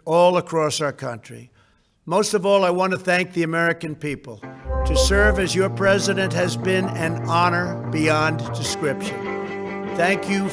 all across our country. Most of all, I want to thank the American people. To serve as your president has been an honor beyond description. Thank you.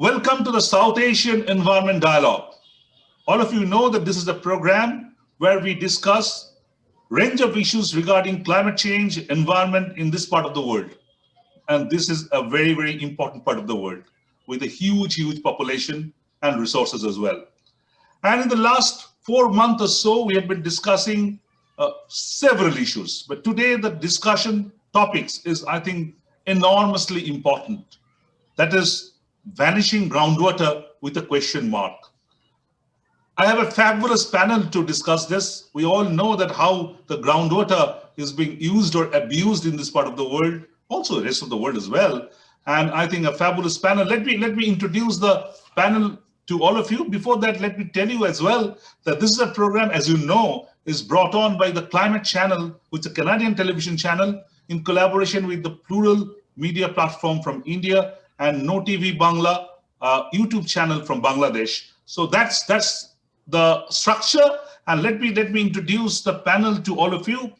Welcome to the South Asian Environment Dialogue. All of you know that this is a program where we discuss range of issues regarding climate change, environment in this part of the world. And this is a very, very important part of the world with a huge, huge population and resources as well. And in the last 4 months or so, we have been discussing several issues. But today, the discussion topics is, I think, enormously important. That is vanishing groundwater with a question mark. I have a fabulous panel to discuss this. We all know that how the groundwater is being used or abused in this part of the world, also the rest of the world as well. And I think a fabulous panel. Let me introduce the panel to all of you. Before that, let me tell you as well that this is a program, as you know, is brought on by the Climate Channel, which is a Canadian television channel in collaboration with the Plural media platform from India and notvbangla YouTube channel from Bangladesh. So that's the structure. And let me introduce the panel to all of you.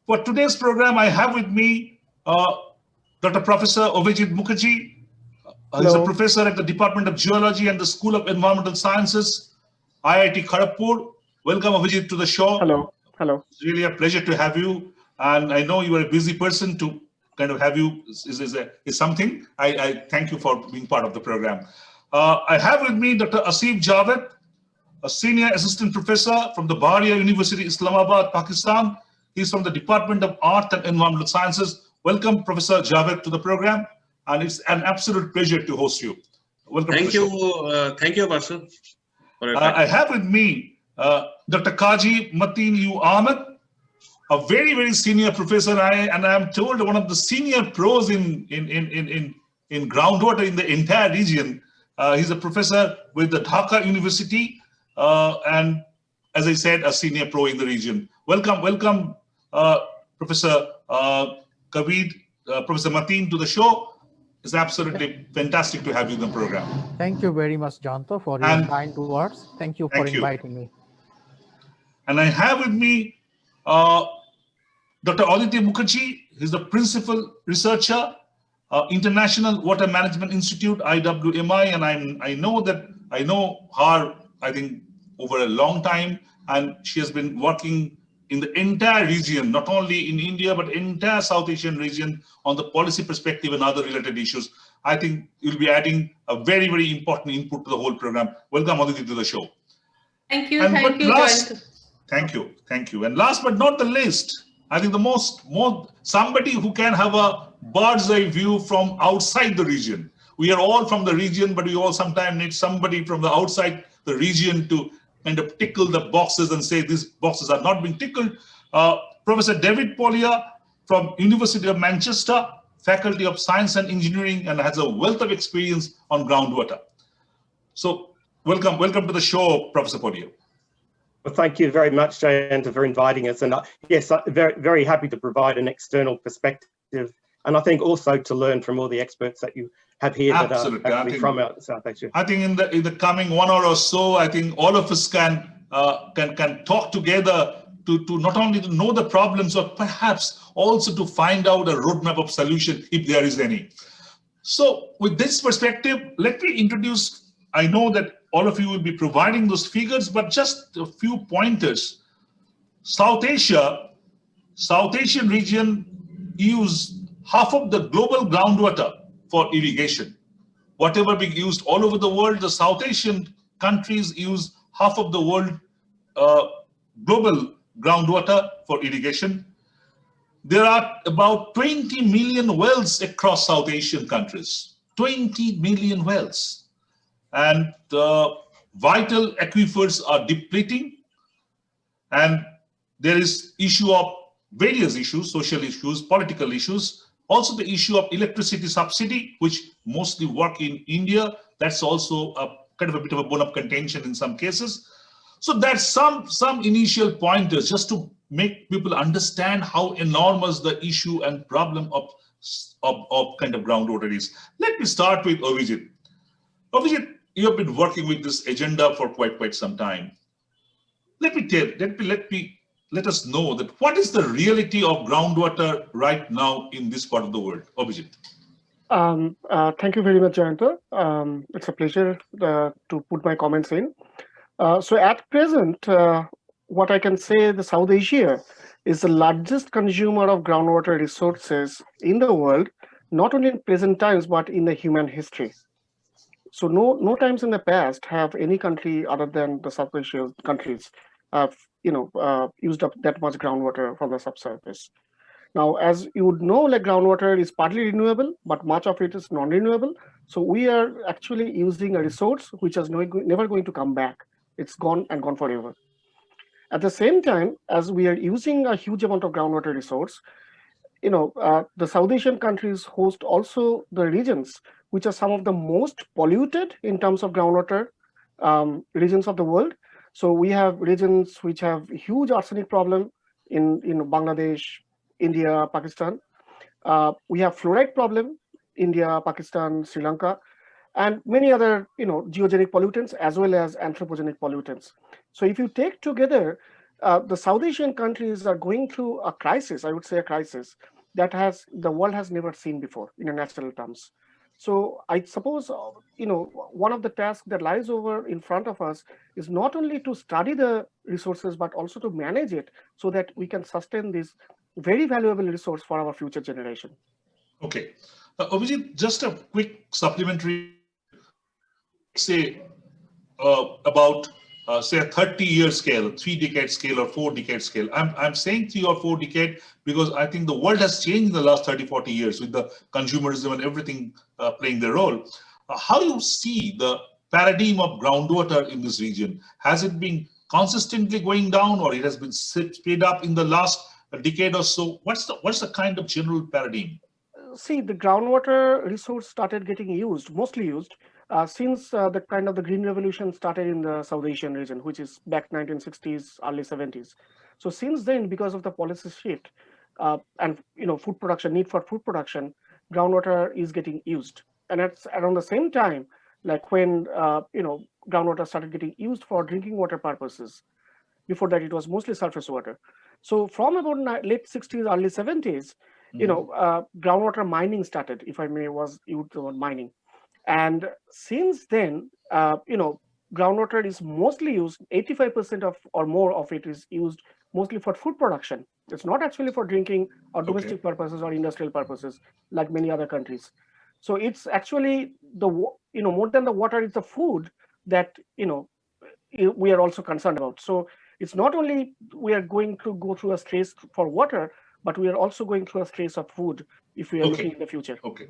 For today's program, I have with me Dr. Professor Abhijit Mukherjee. He's a professor at the Department of Geology and the School of Environmental Sciences, IIT Kharagpur. Welcome, Abhijit, to the show. Hello. Hello. It's really a pleasure to have you. And I know you are a busy person. To kind of have you is something. I thank you for being part of the program. I have with me Dr. Asif Javed, a senior assistant professor from the Bahria University, Islamabad, Pakistan. He's from the Department of Art and Environmental Sciences. Welcome, Professor Javed, to the program. And it's an absolute pleasure to host you. Welcome. Thank you, Basu. I have with me Dr. Kazi, Matin, Ahmed, a very, very senior professor, and I am told one of the senior pros in groundwater in the entire region. He's a professor with the Dhaka University, and as I said, a senior pro in the region. Welcome, Professor Javed, Professor Matin, to the show. It's absolutely fantastic to have you in the program. Thank you very much, Jayanta, for your kind words. Thank you for inviting me. And I have with me Dr. Aditi Mukherjee. He's the principal researcher, International Water Management Institute, IWMI, and I know her, I think, over a long time, and she has been working in the entire region, not only in India, but entire South Asian region on the policy perspective and other related issues. I think you'll be adding a very, very important input to the whole program. Welcome, Aditi, to the show. Thank you, Jayanta. Thank you. Thank you. And last but not the least, I think the most somebody who can have a bird's eye view from outside the region. We are all from the region, but we all sometimes need somebody from the outside the region to kind of tickle the boxes and say these boxes are not being tickled. Professor David Polya from University of Manchester, Faculty of Science and Engineering, and has a wealth of experience on groundwater. So welcome to the show, Professor Polya. Well, thank you very much, Jayanta, for inviting us. And yes, very, very happy to provide an external perspective. And I think also to learn from all the experts that you have here that are actually from out South Asia. I think in the coming 1 hour or so, I think all of us can talk together to not only to know the problems, but perhaps also to find out a roadmap of solution if there is any. So with this perspective, let me introduce, I know that all of you will be providing those figures, but just a few pointers. South Asian region use half of the global groundwater for irrigation. Whatever being used all over the world, the South Asian countries use half of the world global groundwater for irrigation. There are about 20 million wells across South Asian countries, 20 million wells. And vital aquifers are depleting, and there is issue of various issues, social issues, political issues, also the issue of electricity subsidy, which mostly work in India. That's also a kind of a bit of a bone of contention in some cases. So that's some initial pointers just to make people understand how enormous the issue and problem of kind of groundwater is. Let me start with Abhijit. Abhijit, you have been working with this agenda for quite some time. Let us know that what is the reality of groundwater right now in this part of the world, Abhijit? Thank you very much, Jayanta. It's a pleasure to put my comments in. So at present, what I can say, the South Asia is the largest consumer of groundwater resources in the world, not only in present times, but in the human history. So no times in the past have any country other than the South Asian countries have used up that much groundwater from the subsurface. Now, as you would know, like groundwater is partly renewable, but much of it is non-renewable. So we are actually using a resource which is never going to come back. It's gone and gone forever. At the same time, as we are using a huge amount of groundwater resource, the South Asian countries host also the regions which are some of the most polluted in terms of groundwater regions of the world. So we have regions which have huge arsenic problem in Bangladesh, India, Pakistan. We have fluoride problem, India, Pakistan, Sri Lanka, and many other geogenic pollutants as well as anthropogenic pollutants. So if you take together, the South Asian countries are going through a crisis, I would say a crisis, that the world has never seen before in a natural terms. So I suppose, one of the tasks that lies over in front of us is not only to study the resources, but also to manage it so that we can sustain this very valuable resource for our future generation. Okay. Abhijit, just a quick supplementary, say about say a 30-year scale, 3-decade scale or 4-decade scale. I'm saying 3 or 4 decade because I think the world has changed in the last 30, 40 years with the consumerism and everything playing their role. How do you see the paradigm of groundwater in this region? Has it been consistently going down, or it has been sped up in the last decade or so? What's the kind of general paradigm? See, the groundwater resource started getting mostly used, since the kind of the green revolution started in the South Asian region, which is back 1960s, early 70s. So since then, because of the policy shift and food production, need for food production, groundwater is getting used. And it's around the same time, like when groundwater started getting used for drinking water purposes. Before that, it was mostly surface water. So from about late 60s, early 70s, groundwater mining started, if I may use the word mining. And since then, groundwater is mostly used, 85% of or more of it is used mostly for food production. It's not actually for drinking or domestic purposes or industrial purposes like many other countries. So it's actually more than the water, it's the food that we are also concerned about. So it's not only we are going to go through a stress for water, but we are also going through a stress of food if we are looking in the future. Okay.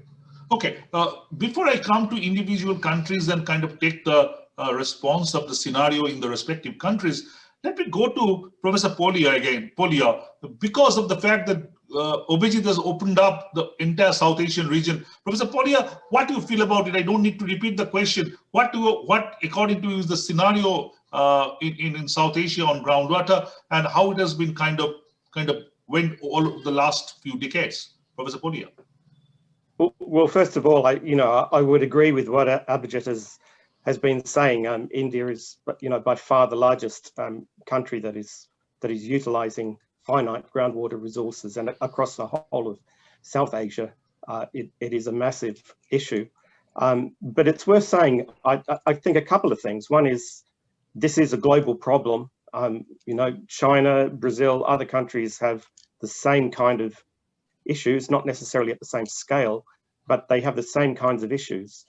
Before I come to individual countries and kind of take the response of the scenario in the respective countries, let me go to Professor Polya again. Polya, because of the fact that Abhijit has opened up the entire South Asian region. Professor Polya, what do you feel about it? I don't need to repeat the question. What according to you, is the scenario in South Asia on groundwater, and how it has been kind of went all the last few decades? Professor Polya. Well, first of all, I would agree with what Abhijit has been saying. India is, by far the largest country that is utilizing finite groundwater resources, and across the whole of South Asia, it is a massive issue. But it's worth saying, I think a couple of things. One is, this is a global problem. China, Brazil, other countries have the same kind of issues, not necessarily at the same scale, but they have the same kinds of issues.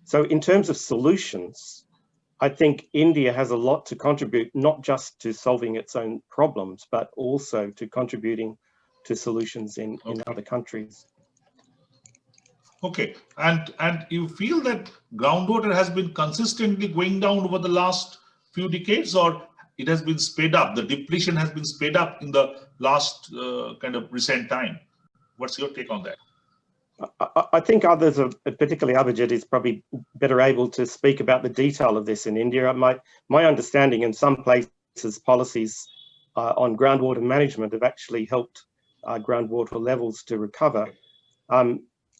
So in terms of solutions, I think India has a lot to contribute, not just to solving its own problems, but also to contributing to solutions in other countries. Okay, and you feel that groundwater has been consistently going down over the last few decades, or it has been sped up? The depletion has been sped up in the last kind of recent time. What's your take on that? I think others, particularly Abhijit, is probably better able to speak about the detail of this in India. My understanding, in some places, policies on groundwater management have actually helped groundwater levels to recover.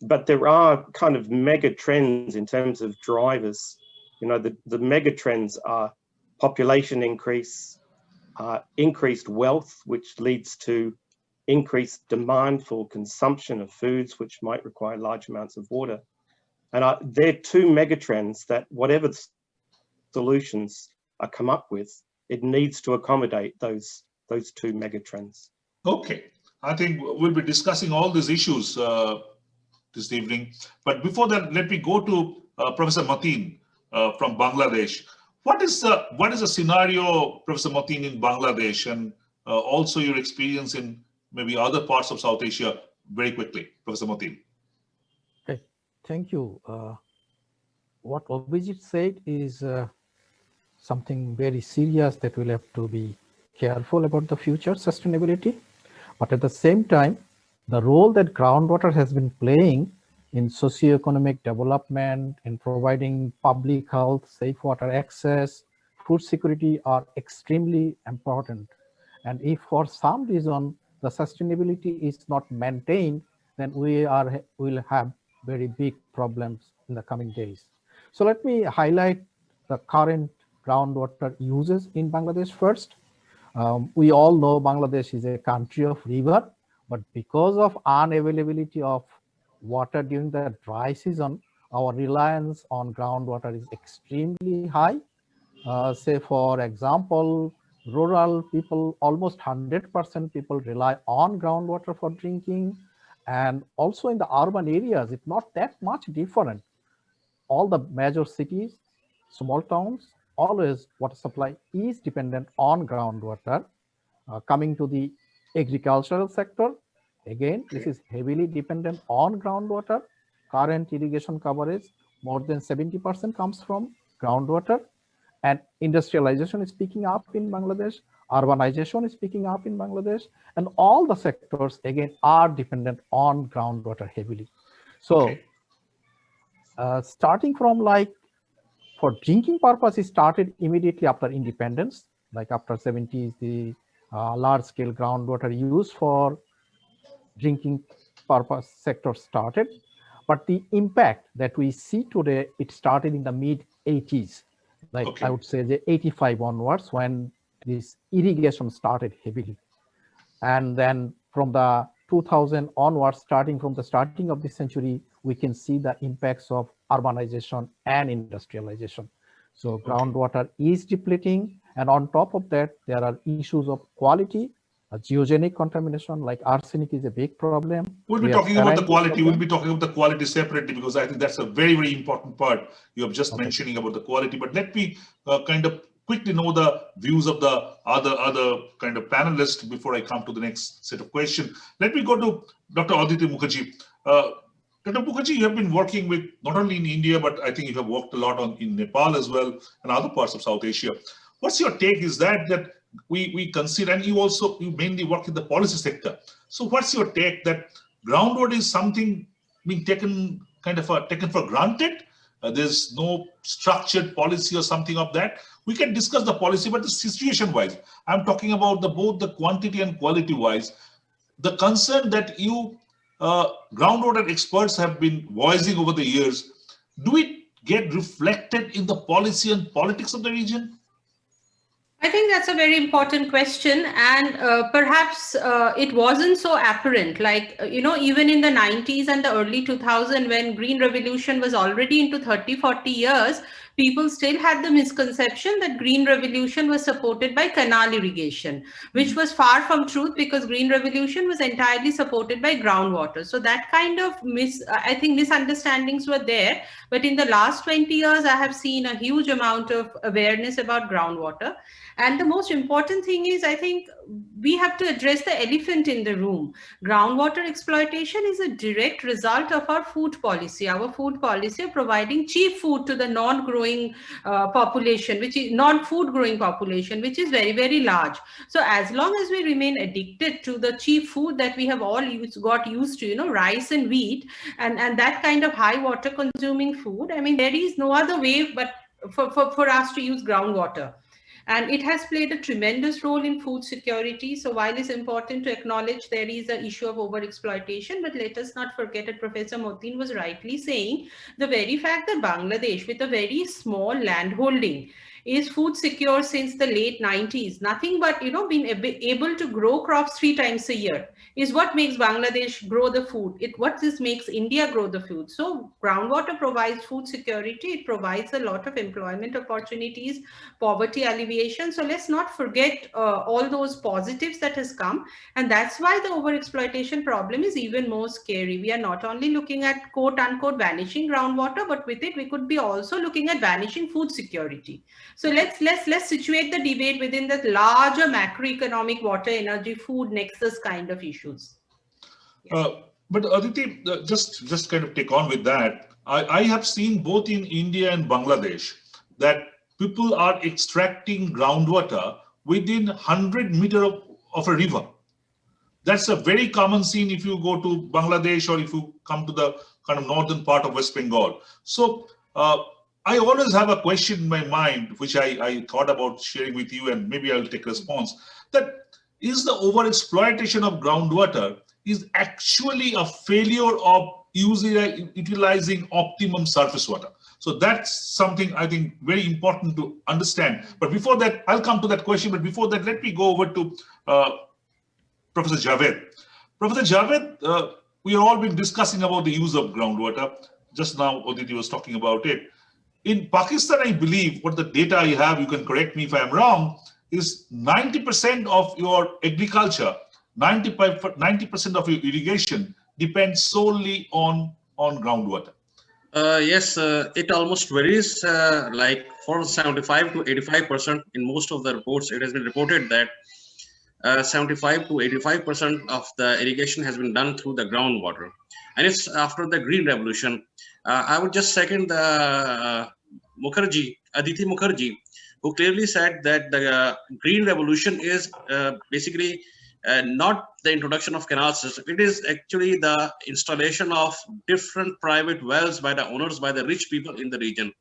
But there are kind of mega trends in terms of drivers. The mega trends are population increase, increased wealth, which leads to increased demand for consumption of foods, which might require large amounts of water. And they're two megatrends that, whatever solutions are come up with, it needs to accommodate those two megatrends. Okay, I think we'll be discussing all these issues this evening. But before that, let me go to Professor Matin from Bangladesh. What is the scenario, Professor Matin, in Bangladesh, and also your experience in maybe other parts of South Asia, very quickly, Professor Matin? Okay, thank you. What Abhijit said is something very serious that we'll have to be careful about the future sustainability. But at the same time, the role that groundwater has been playing in socioeconomic development, in providing public health, safe water access, food security are extremely important. And if for some reason the sustainability is not maintained, then we'll have very big problems in the coming days. So let me highlight the current groundwater uses in Bangladesh first. We all know Bangladesh is a country of river, but because of unavailability of water during the dry season, our reliance on groundwater is extremely high. Say for example, rural people, almost 100% people rely on groundwater for drinking. And also in the urban areas, it's not that much different. All the major cities, small towns, always water supply is dependent on groundwater. Coming to the agricultural sector, again, this is heavily dependent on groundwater. Current irrigation coverage, more than 70% comes from groundwater. And industrialization is picking up in Bangladesh, urbanization is picking up in Bangladesh, and all the sectors, again, are dependent on groundwater heavily. So starting from for drinking purpose, it started immediately after independence, like after 70s, the large-scale groundwater use for drinking purpose sector started. But the impact that we see today, it started in the mid-80s. I would say the 85 onwards, when this irrigation started heavily. And then from the 2000 onwards, starting from the starting of the century, we can see the impacts of urbanization and industrialization. So groundwater is depleting. And on top of that, there are issues of quality, geogenic contamination, like arsenic is a big problem. We'll be talking about the quality. We'll be talking about the quality separately, because I think that's a very, very important part. You have just mentioning about the quality. But let me kind of quickly know the views of the other kind of panelists before I come to the next set of questions. Let me go to Dr. Aditi Mukherjee. Dr. Mukherjee, you have been working with not only in India, but I think you have worked a lot in Nepal as well and other parts of South Asia. What's your take? Is that we consider, and you mainly work in the policy sector. So what's your take that groundwater is something being taken for granted? There's no structured policy or something of that. We can discuss the policy, but the situation-wise, I'm talking about both the quantity and quality-wise. The concern that you groundwater experts have been voicing over the years, do it get reflected in the policy and politics of the region? I think that's a very important question, and perhaps it wasn't so apparent. Like, even in the 90s and the early 2000s, when Green Revolution was already into 30, 40 years, people still had the misconception that Green Revolution was supported by canal irrigation, which was far from truth, because Green Revolution was entirely supported by groundwater. So that kind of misunderstandings were there. But in the last 20 years, I have seen a huge amount of awareness about groundwater. And the most important thing is, I think we have to address the elephant in the room. Groundwater exploitation is a direct result of our food policy. Our food policy of providing cheap food to the non-growing population, which is non-food growing population, which is very, very large. So as long as we remain addicted to the cheap food that we have all got used to, rice and wheat, and that kind of high water consuming food, I mean, there is no other way but for us to use groundwater. And it has played a tremendous role in food security. So while it's important to acknowledge there is an issue of overexploitation, but let us not forget that Professor Matin was rightly saying the very fact that Bangladesh, with a very small landholding, is food secure since the late 90s. Nothing but, being able to grow crops 3 times a year is what makes Bangladesh grow the food. What this makes India grow the food. So groundwater provides food security. It provides a lot of employment opportunities, poverty alleviation. So let's not forget all those positives that has come. And that's why the overexploitation problem is even more scary. We are not only looking at quote unquote vanishing groundwater, but with it, we could be also looking at vanishing food security. So let's situate the debate within the larger macroeconomic water, energy, food nexus kind of issues. Yes. But Aditi, just kind of take on with that. I have seen both in India and Bangladesh that people are extracting groundwater within 100 meters of a river. That's a very common scene if you go to Bangladesh or if you come to the kind of northern part of West Bengal. So I always have a question in my mind, which I thought about sharing with you, and maybe I'll take a response, that is the overexploitation of groundwater is actually a failure of utilizing optimum surface water. So that's something I think very important to understand. But before that, I'll come to that question. But before that, let me go over to Professor Javed. Professor Javed, we have all been discussing about the use of groundwater. Just now, Aditi was talking about it. In Pakistan, I believe, what the data I have, you can correct me if I'm wrong, is 90% of your agriculture, 90% of your irrigation depends solely on groundwater. Yes, it almost varies, like for 75 to 85% in most of the reports. It has been reported that 75 to 85% of the irrigation has been done through the groundwater. And it's after the Green Revolution. I would just second the Mukherjee, Aditi Mukherjee, who clearly said that the Green Revolution is basically not the introduction of canal system. It is actually the installation of different private wells by the owners, by the rich people in the region.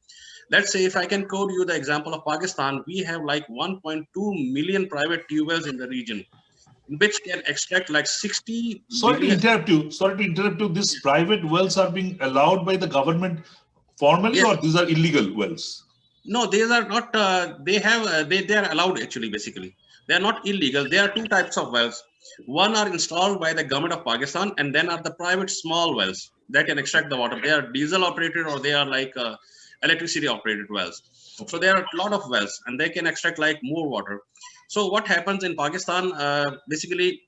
Let's say, if I can quote you the example of Pakistan, we have like 1.2 million private tube wells in the region, which can extract like 60 Sorry to interrupt you. These private wells are being allowed by the government formally, yes, or these are illegal wells? No, these are not. They are allowed actually. Basically, they are not illegal. There are 2 types of wells. One are installed by the government of Pakistan, and then are the private small wells that can extract the water. They are diesel operated, or they are like electricity operated wells. So there are a lot of wells, and they can extract like more water. So what happens in Pakistan, basically,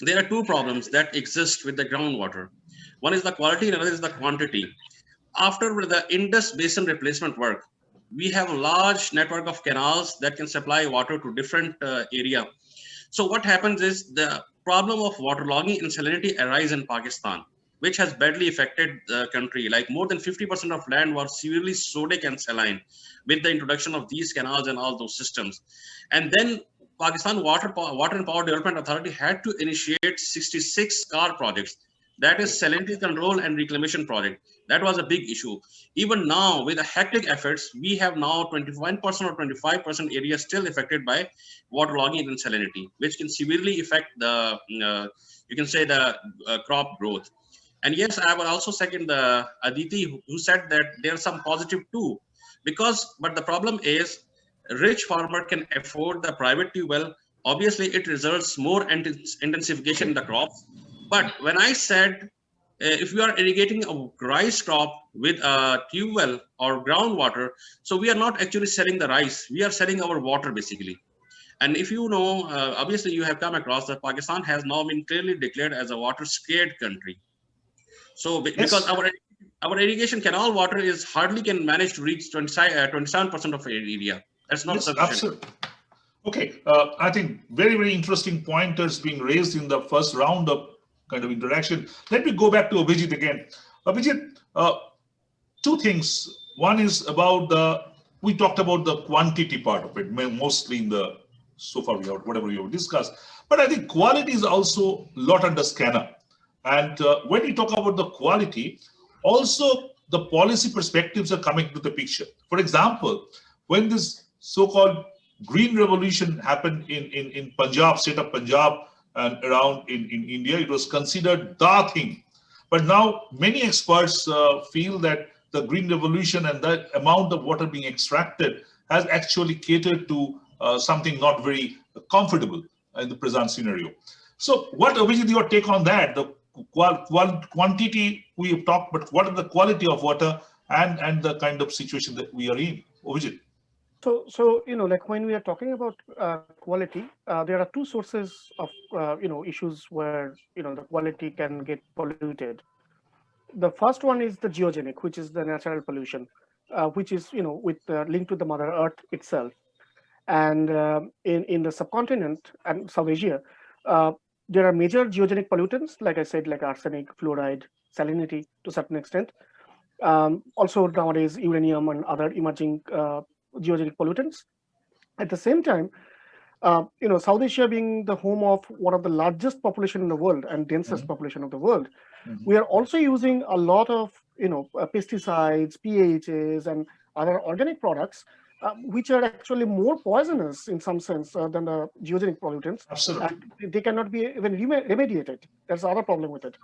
there are 2 problems that exist with the groundwater. One is the quality and another is the quantity. After the Indus Basin replacement work, we have a large network of canals that can supply water to different area. So what happens is the problem of waterlogging and salinity arise in Pakistan, which has badly affected the country. Like more than 50% of land was severely sodic and saline with the introduction of these canals and all those systems. And then Pakistan Water and Power Development Authority had to initiate 66 CAR projects. That is salinity control and reclamation project. That was a big issue. Even now, with the hectic efforts, we have now 21% or 25% areas still affected by waterlogging and salinity, which can severely affect the, you can say the crop growth. And yes, I will also second the Aditi who said that there's some positive too, but the problem is rich farmer can afford the private tube well. Obviously, it results more intensification in the crops. But when I said, if we are irrigating a rice crop with a tube well or groundwater, so we are not actually selling the rice, we are selling our water basically. And if you know, obviously you have come across that Pakistan has now been clearly declared as a water scared country. So because our irrigation canal water is hardly can manage to reach 27% of area. That's not sufficient. Absolutely. Okay, I think very, very interesting pointers being raised in the first round of kind of interaction. Let me go back to Abhijit again. Abhijit, two things. One is about we talked about the quantity part of it, mostly in the, so far whatever we have discussed. But I think quality is also a lot under scanner. And when we talk about the quality, also the policy perspectives are coming to the picture. For example, when this so-called Green Revolution happened in Punjab, state of Punjab, and around in India, it was considered the thing. But now many experts feel that the Green Revolution and the amount of water being extracted has actually catered to something not very comfortable in the present scenario. So what, Abhijit, your take on that? The quantity we have talked, but what is the quality of water and the kind of situation that we are in? Abhijit. So like when we are talking about quality, there are two sources of issues where the quality can get polluted. The first one is the geogenic, which is the natural pollution, which is with linked to the Mother Earth itself. And in the subcontinent and South Asia, there are major geogenic pollutants, like I said, like arsenic, fluoride, salinity to a certain extent. Also nowadays, uranium and other emerging geogenic pollutants. At the same time, South Asia being the home of one of the largest population in the world and densest population of the world, we are also using a lot of pesticides, PHAs, and other organic products, which are actually more poisonous in some sense than the geogenic pollutants. Absolutely. And they cannot be even remediated. That's the other problem with it.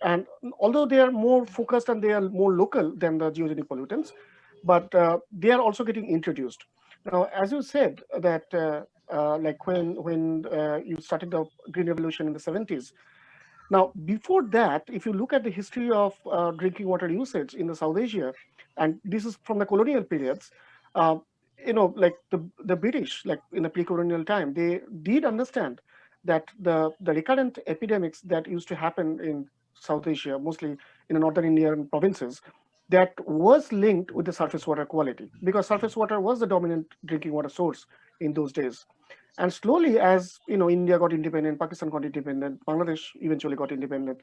And although they are more focused and they are more local than the geogenic pollutants, but they are also getting introduced. Now, as you said, that like when you started the Green Revolution in the 70s. Now, before that, if you look at the history of drinking water usage in the South Asia, and this is from the colonial periods, like the British, like in the pre-colonial time, they did understand that the recurrent epidemics that used to happen in South Asia, mostly in the northern Indian provinces, that was linked with the surface water quality, because surface water was the dominant drinking water source in those days. And slowly, as India got independent, Pakistan got independent, Bangladesh eventually got independent,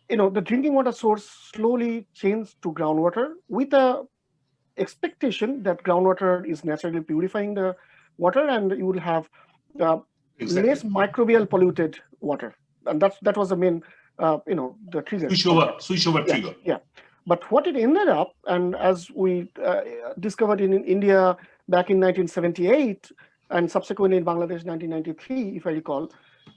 the drinking water source slowly changed to groundwater with a expectation that groundwater is naturally purifying the water, and you will have less microbial polluted water, and that was the main the trigger. Switch over trigger. Yeah. But what it ended up, and as we discovered in India back in 1978, and subsequently in Bangladesh 1993, if I recall,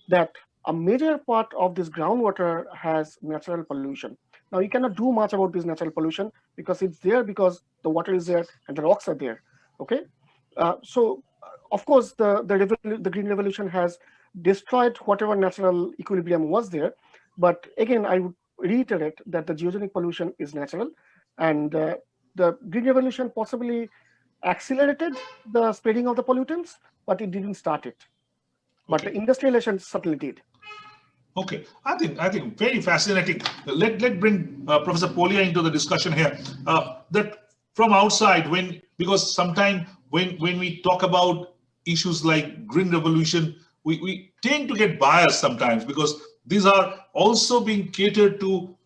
that a major part of this groundwater has natural pollution. Now, you cannot do much about this natural pollution because it's there because the water is there and the rocks are there. Okay, so of course the Green Revolution has destroyed whatever natural equilibrium was there. But again, I would reiterate that the geogenic pollution is natural, and the Green Revolution possibly accelerated the spreading of the pollutants, but it didn't start it. But the industrialization certainly did. Okay, I think very fascinating. Let bring Professor Polya into the discussion here. That from outside, because sometimes when we talk about issues like green revolution, we tend to get biased sometimes, because these are also being catered to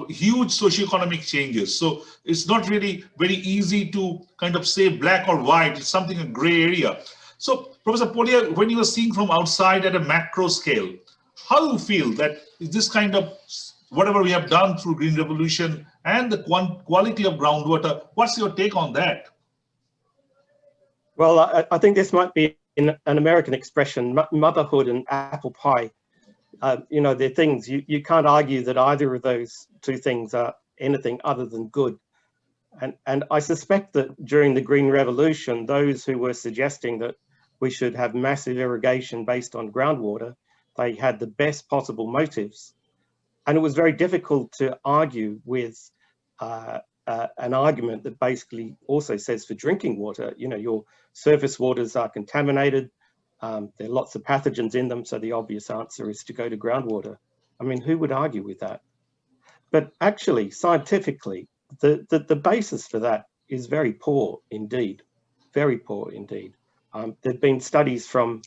huge socioeconomic changes. So it's not really very easy to kind of say black or white. It's something a gray area. So Professor Polya, when you are seeing from outside at a macro scale, how do you feel that this kind of whatever we have done through green revolution and the quality of groundwater, what's your take on that? Well, I think this might be an American expression, motherhood and apple pie. You know, they're things, you can't argue that either of those two things are anything other than good. And I suspect that during the Green Revolution, those who were suggesting that we should have massive irrigation based on groundwater, they had the best possible motives. And it was very difficult to argue with an argument that basically also says for drinking water, you know, your surface waters are contaminated. There are lots of pathogens in them. So the obvious answer is to go to groundwater. I mean, who would argue with that? But actually, scientifically, the basis for that is very poor indeed, very poor indeed. There have been studies from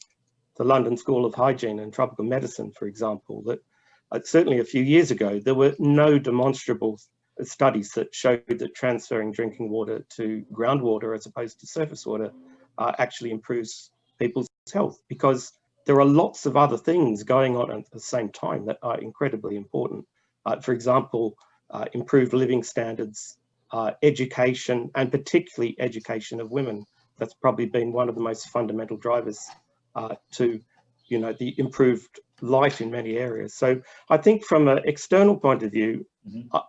the London School of Hygiene and Tropical Medicine, for example, that certainly a few years ago, there were no demonstrable studies that showed that transferring drinking water to groundwater as opposed to surface water actually improves people's health, because there are lots of other things going on at the same time that are incredibly important. For example, improved living standards, education, and particularly education of women. That's probably been one of the most fundamental drivers to, you know, the improved life in many areas. So I think from an external point of view,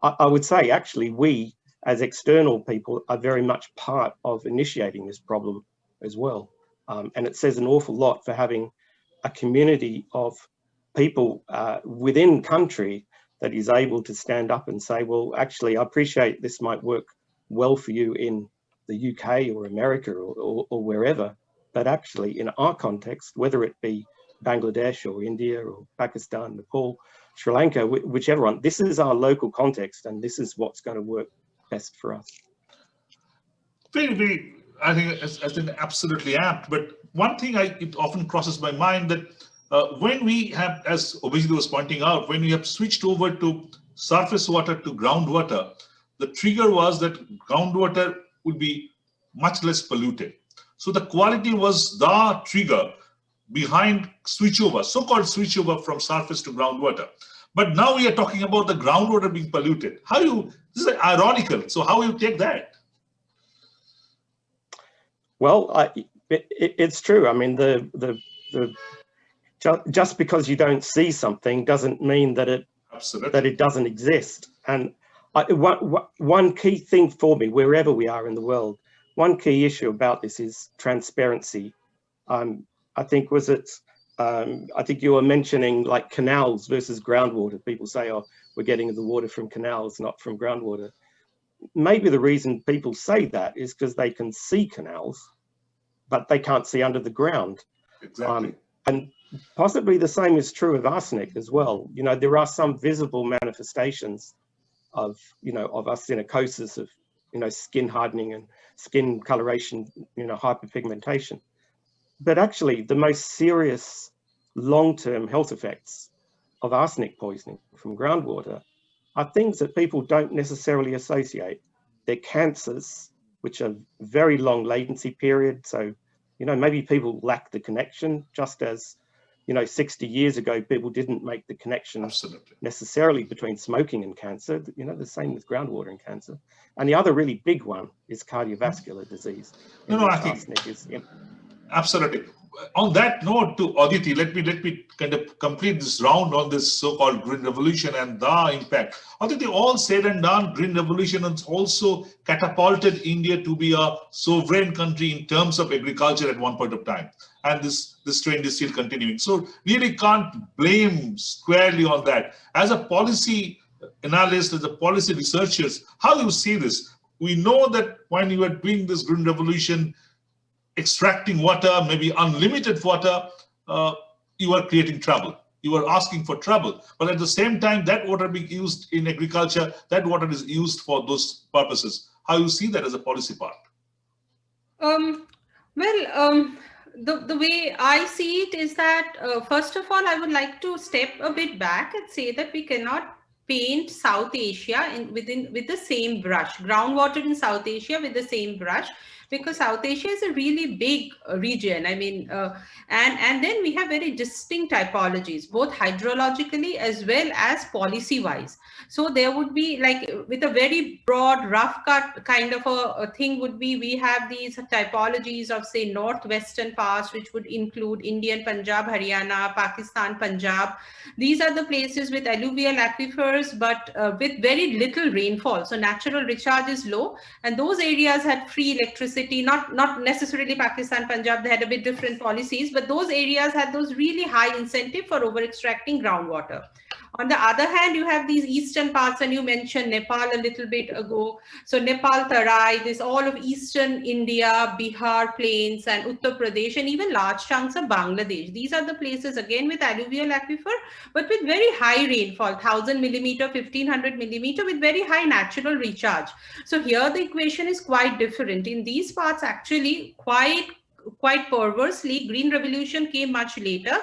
I would say actually we as external people are very much part of initiating this problem as well. And it says an awful lot for having a community of people within country that is able to stand up and say, well, actually, I appreciate this might work well for you in the UK or America or wherever, but actually in our context, whether it be Bangladesh or India or Pakistan, Nepal, Sri Lanka, whichever one, this is our local context and this is what's going to work best for us. Very, I think it's absolutely apt. But one thing it often crosses my mind that when we have, as Abhijit was pointing out, when we have switched over to surface water to groundwater, the trigger was that groundwater would be much less polluted. So the quality was the trigger behind switchover, so-called switchover from surface to groundwater. But now we are talking about the groundwater being polluted. This is ironical. So how you take that? Well, it's true. I mean, just because you don't see something doesn't mean that it doesn't exist. And one key thing for me, wherever we are in the world, one key issue about this is transparency. I think I think you were mentioning like canals versus groundwater. People say, oh, we're getting the water from canals, not from groundwater. Maybe the reason people say that is because they can see canals, but they can't see under the ground. Exactly. And possibly the same is true of arsenic as well. You know, there are some visible manifestations of, you know, of arsenicosis, of, you know, skin hardening and skin coloration, you know, hyperpigmentation. But actually the most serious long-term health effects of arsenic poisoning from groundwater are things that people don't necessarily associate. They're cancers, which are very long latency period. So, you know, maybe people lack the connection, just as, you know, 60 years ago, people didn't make the connection necessarily between smoking and cancer. You know, the same with groundwater and cancer. And the other really big one is cardiovascular disease. No, I think absolutely. On that note, to Aditi, let me kind of complete this round on this so-called green revolution and the impact. Aditi, all said and done, green revolution has also catapulted India to be a sovereign country in terms of agriculture at one point of time, and this trend is still continuing. So really can't blame squarely on that. As a policy analyst, as a policy researchers, how do you see this? We know that when you are doing this green revolution, extracting water, maybe unlimited water, you are creating trouble. You are asking for trouble. But at the same time, that water being used in agriculture, that water is used for those purposes. how you see that as a policy part. The way I see it is that, first of all, I would like to step a bit back and say that we cannot paint South Asia with the same brush, groundwater in South Asia with the same brush, because South Asia is a really big region. I mean, and then we have very distinct typologies, both hydrologically as well as policy-wise. So there would be, like, with a very broad, rough cut kind of a thing would be, we have these typologies of, say, northwestern parts, which would include Indian Punjab, Haryana, Pakistan, Punjab. These are the places with alluvial aquifers, but with very little rainfall. So natural recharge is low, and those areas had free electricity, not necessarily Pakistan, Punjab, they had a bit different policies, but those areas had those really high incentive for over extracting groundwater. On the other hand, you have these eastern parts, and you mentioned Nepal a little bit ago. So Nepal, Tarai, this all of eastern India, Bihar plains, and Uttar Pradesh, and even large chunks of Bangladesh. These are the places, again, with alluvial aquifer, but with very high rainfall, 1000 millimeter, 1500 millimeter, with very high natural recharge. So here the equation is quite different. In these parts, actually, quite perversely, green revolution came much later,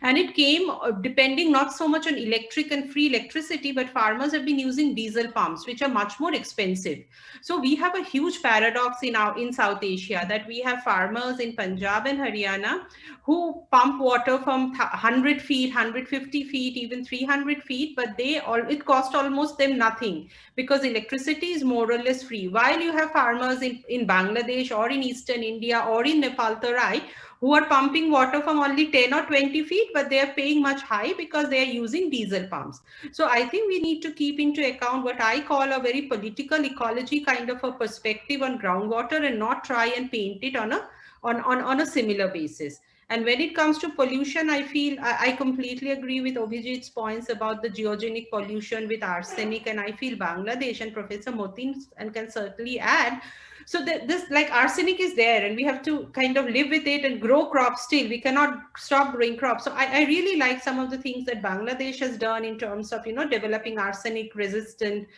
and it came depending not so much on electric and free electricity, but farmers have been using diesel pumps, which are much more expensive. So we have a huge paradox in South Asia, that we have farmers in Punjab and Haryana who pump water from 100 feet, 150 feet, even 300 feet, but it cost almost them nothing, because electricity is more or less free. While you have farmers in Bangladesh or in eastern India or in Nepal, Tarai, who are pumping water from only 10 or 20 feet, but they are paying much high because they are using diesel pumps. So I think we need to keep into account what I call a very political ecology kind of a perspective on groundwater, and not try and paint it on a similar basis. And when it comes to pollution, I feel I completely agree with Abhijit's points about the geogenic pollution with arsenic, and I feel Bangladesh, and Professor Matin and can certainly add. So this, like, arsenic is there, and we have to kind of live with it and grow crops still. We cannot stop growing crops. So I really like some of the things that Bangladesh has done in terms of, developing arsenic resistant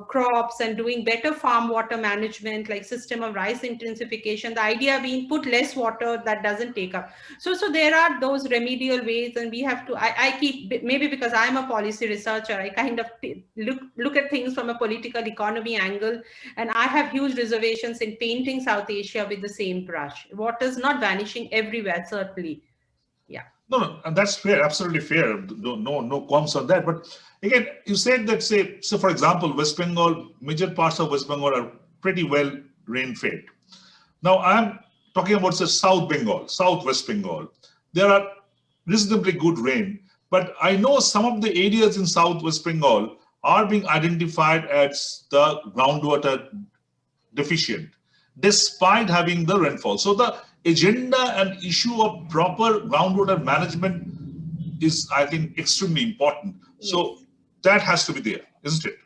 crops and doing better farm water management, like system of rice intensification. The idea being put less water that doesn't take up. So there are those remedial ways, and we have to, I keep, maybe because I'm a policy researcher, I kind of look at things from a political economy angle, and I have huge reservations in painting South Asia with the same brush. Water is not vanishing everywhere, certainly. Yeah. No, and that's fair, absolutely fair. No qualms on that. But again, you said that, so for example, West Bengal, major parts of West Bengal are pretty well rain-fed. Now I'm talking about, say, Southwest Bengal. There are reasonably good rain, but I know some of the areas in Southwest Bengal are being identified as the groundwater deficient, despite having the rainfall. So the agenda and issue of proper groundwater management is, I think, extremely important. Yes. So that has to be there, isn't it?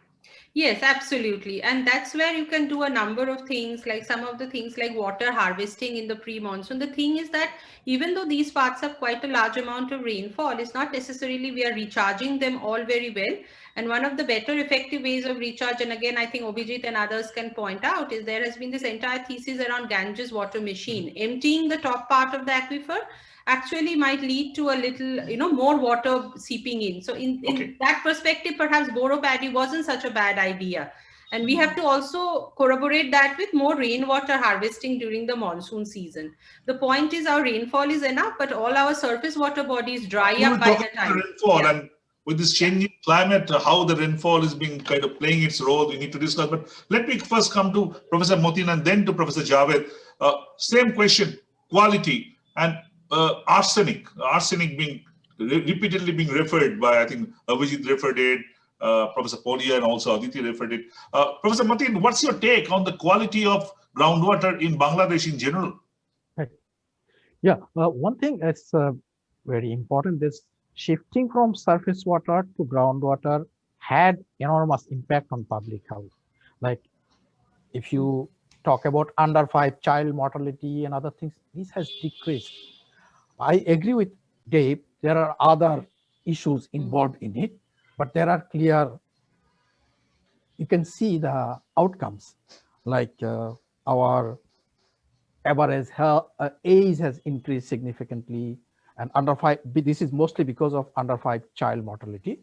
Yes, absolutely. And that's where you can do a number of things, like some of the things like water harvesting in the pre-monsoon. The thing is that even though these parts have quite a large amount of rainfall, it's not necessarily we are recharging them all very well. And one of the better effective ways of recharge, and again, I think Abhijit and others can point out, is there has been this entire thesis around Ganges water machine. Emptying the top part of the aquifer actually might lead to a little, more water seeping in. So in that perspective, perhaps boro paddy wasn't such a bad idea. And we have to also corroborate that with more rainwater harvesting during the monsoon season. The point is our rainfall is enough, but all our surface water bodies dry up by the time. Rainfall, yeah. And with this changing climate, how the rainfall is being kind of playing its role, we need to discuss. But let me first come to Professor Matin and then to Professor Javed. Same question, quality and arsenic being repeatedly being referred by, I think Abhijit referred it, Professor Polya and also Aditi referred it. Professor Matin, what's your take on the quality of groundwater in Bangladesh in general? Right. Yeah, one thing that's very important, this shifting from surface water to groundwater had enormous impact on public health. Like if you talk about under 5 child mortality and other things, this has decreased. I agree with Dave, there are other issues involved in it, but there are clear, you can see the outcomes. like our average age has increased significantly, and under 5, this is mostly because of under 5 child mortality.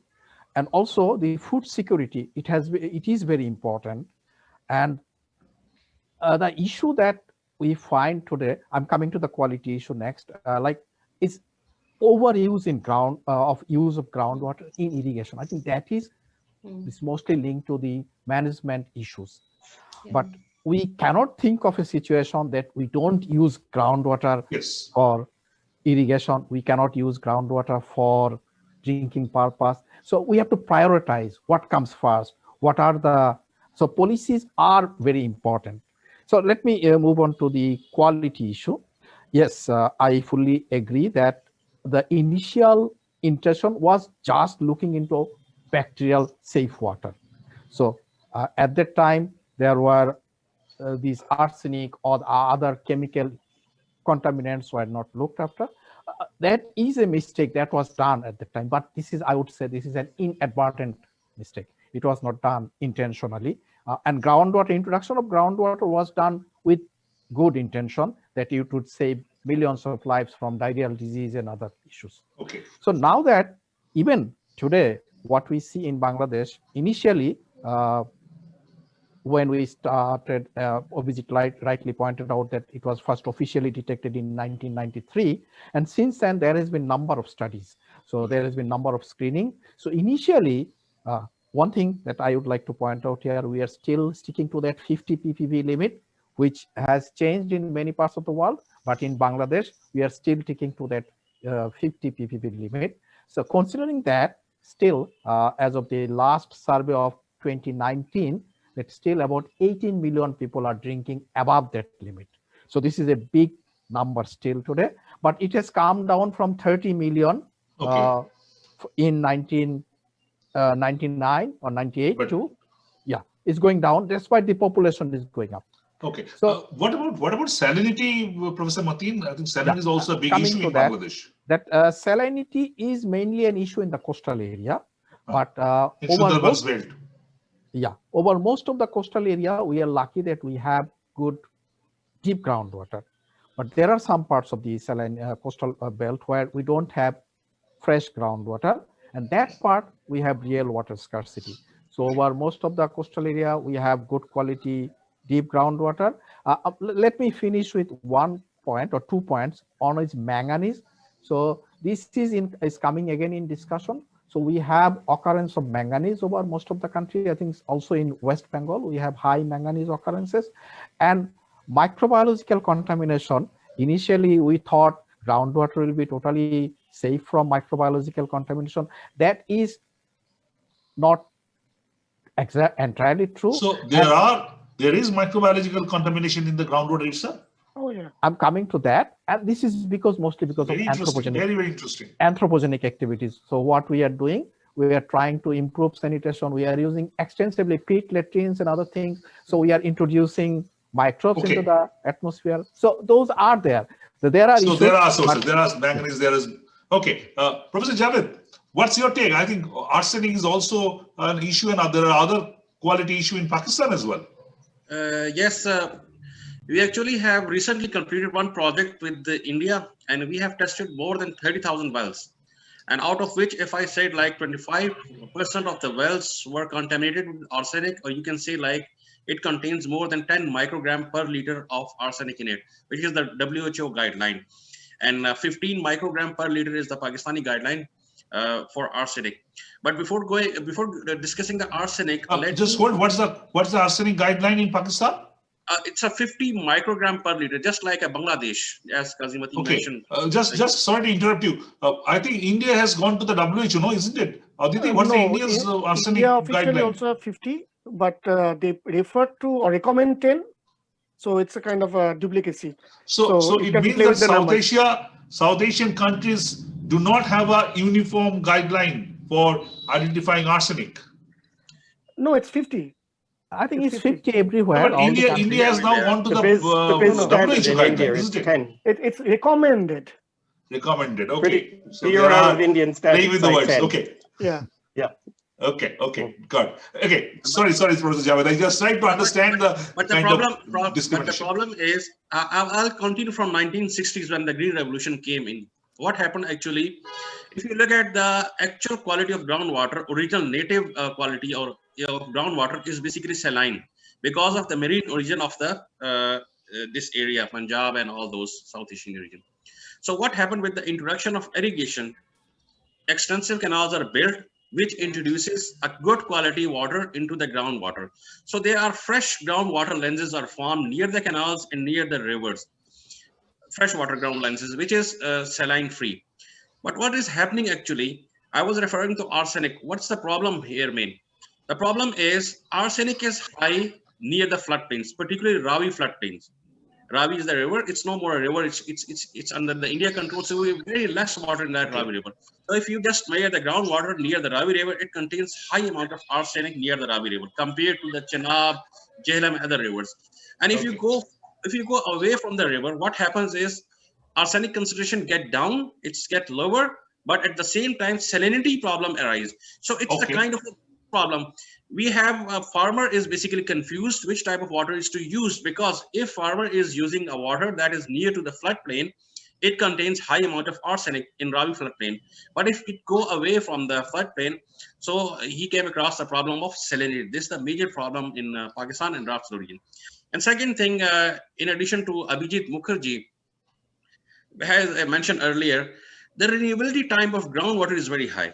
And also the food security, it is very important. And the issue that we find today, I'm coming to the quality issue next, like is overuse in use of groundwater in irrigation. I think that is mostly linked to the management issues. But we cannot think of a situation that we don't use groundwater for irrigation. We cannot use groundwater for drinking purpose. So we have to prioritize what comes first. So policies are very important. So let me move on to the quality issue. Yes, I fully agree that the initial intention was just looking into bacterial safe water. So at that time, there were these arsenic or other chemical contaminants were not looked after. That is a mistake that was done at the time, but I would say this is an inadvertent mistake. It was not done intentionally. And introduction of groundwater was done with good intention, that it would save millions of lives from diarrheal disease and other issues. Okay. So now that even today, what we see in Bangladesh, initially, when we started, Abhijit rightly pointed out that it was first officially detected in 1993. And since then, there has been number of studies. So there has been number of screening. So initially, one thing that I would like to point out here, we are still sticking to that 50 ppb limit, which has changed in many parts of the world. But in Bangladesh, we are still sticking to that 50 ppb limit. So considering that, still, as of the last survey of 2019, that still about 18 million people are drinking above that limit. So this is a big number still today, but it has come down from 30 million in 1999 or 98 to, it's going down. That's why the population is going up. Okay. So what about salinity, Professor Matin? I think salinity is also a big issue in Bangladesh. That salinity is mainly an issue in the coastal area, but over most of the coastal area, we are lucky that we have good deep groundwater. But there are some parts of the saline coastal belt where we don't have fresh groundwater, and that part we have real water scarcity. So over most of the coastal area, we have good quality deep groundwater. Let me finish with 1 point or 2 points. One is manganese. So this is coming again in discussion. So we have occurrence of manganese over most of the country. I think also in West Bengal, we have high manganese occurrences. And microbiological contamination, initially we thought groundwater will be totally safe from microbiological contamination. That is not entirely true. So there is microbiological contamination in the groundwater itself? Oh yeah. I'm coming to that, and this is mostly because of anthropogenic activities. So what we are doing, we are trying to improve sanitation. We are using extensively pit latrines and other things. So we are introducing microbes into the atmosphere. So those are there. So there are issues, there are sources. There are manganese. There is Professor Javed, what's your take? I think arsenic is also an issue, and there are other quality issue in Pakistan as well. Yes. We actually have recently completed one project with India, and we have tested more than 30,000 wells. And out of which, if I said like 25% of the wells were contaminated with arsenic, or you can say like it contains more than 10 microgram per liter of arsenic in it, which is the WHO guideline. And 15 microgram per liter is the Pakistani guideline for arsenic. But before discussing the arsenic, just hold. What's the arsenic guideline in Pakistan? It's a 50 microgram per liter, just like a Bangladesh, as Kazi Matin mentioned. Just sorry to interrupt you. I think India has gone to the WHO, no, isn't it? Aditi, what's India's arsenic India officially guideline? Also have 50, but they refer to or recommend 10. So it's a kind of a duplicacy. So it means that South Asian countries do not have a uniform guideline for identifying arsenic. No, it's 50. I think it's 50 everywhere. But India has now gone to the WHO guideline, isn't it? It's recommended. Recommended, okay. So Bureau of Indian Standards. Playing with the words, okay. Yeah. Okay, got it. Okay, sorry, Professor Javed. I just tried to understand the problem is, I'll continue from 1960s when the Green Revolution came in. What happened actually, if you look at the actual quality of groundwater, original native quality of groundwater is basically saline because of the marine origin of the this area, Punjab and all those South Asian region. So what happened with the introduction of irrigation? Extensive canals are built, which introduces a good quality water into the groundwater. So there are fresh groundwater lenses are formed near the canals and near the rivers, freshwater ground lenses, which is saline free. But what is happening actually, I was referring to arsenic. What's the problem here, man? The problem is arsenic is high near the floodplains, particularly Ravi floodplains. Ravi is the river. It's no more a river. It's under the India control. So we have very less water in that Ravi river. So if you just measure the groundwater near the Ravi river, it contains high amount of arsenic near the Ravi river compared to the Chenab, Jhelum, other rivers. And if you go away from the river, what happens is arsenic concentration get down, it's get lower, but at the same time salinity problem arise. So it's the kind of a problem. We have a farmer is basically confused which type of water is to use, because if farmer is using a water that is near to the floodplain, it contains high amount of arsenic in Ravi floodplain. But if it go away from the floodplain, so he came across the problem of salinity. This is the major problem in Pakistan and Rafts region. And second thing, in addition to Abhijit Mukherjee, as I mentioned earlier, the renewability time of groundwater is very high.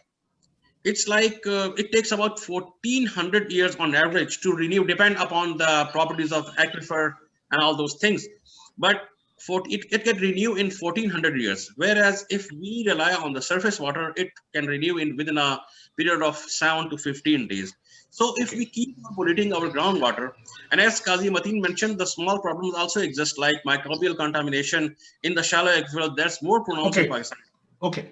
It's like it takes about 1400 years on average to renew, depend upon the properties of aquifer and all those things. But it can renew in 1400 years. Whereas if we rely on the surface water, it can renew within a period of 7 to 15 days. So if we keep on polluting our groundwater, and as Kazi Matin mentioned, the small problems also exist, like microbial contamination in the shallow aquifer. That's more pronounced in Pakistan. Okay,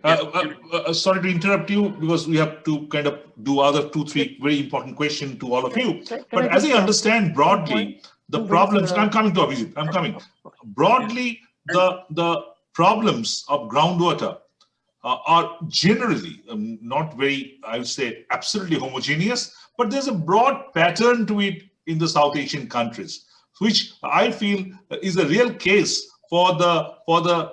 sorry to interrupt you, because we have to kind of do other 2-3 very important questions to all of you. But as I understand broadly, the problems, I'm coming to Abhijit, I'm coming. Broadly, the problems of groundwater are generally not very, I would say, absolutely homogeneous, but there's a broad pattern to it in the South Asian countries, which I feel is a real case for the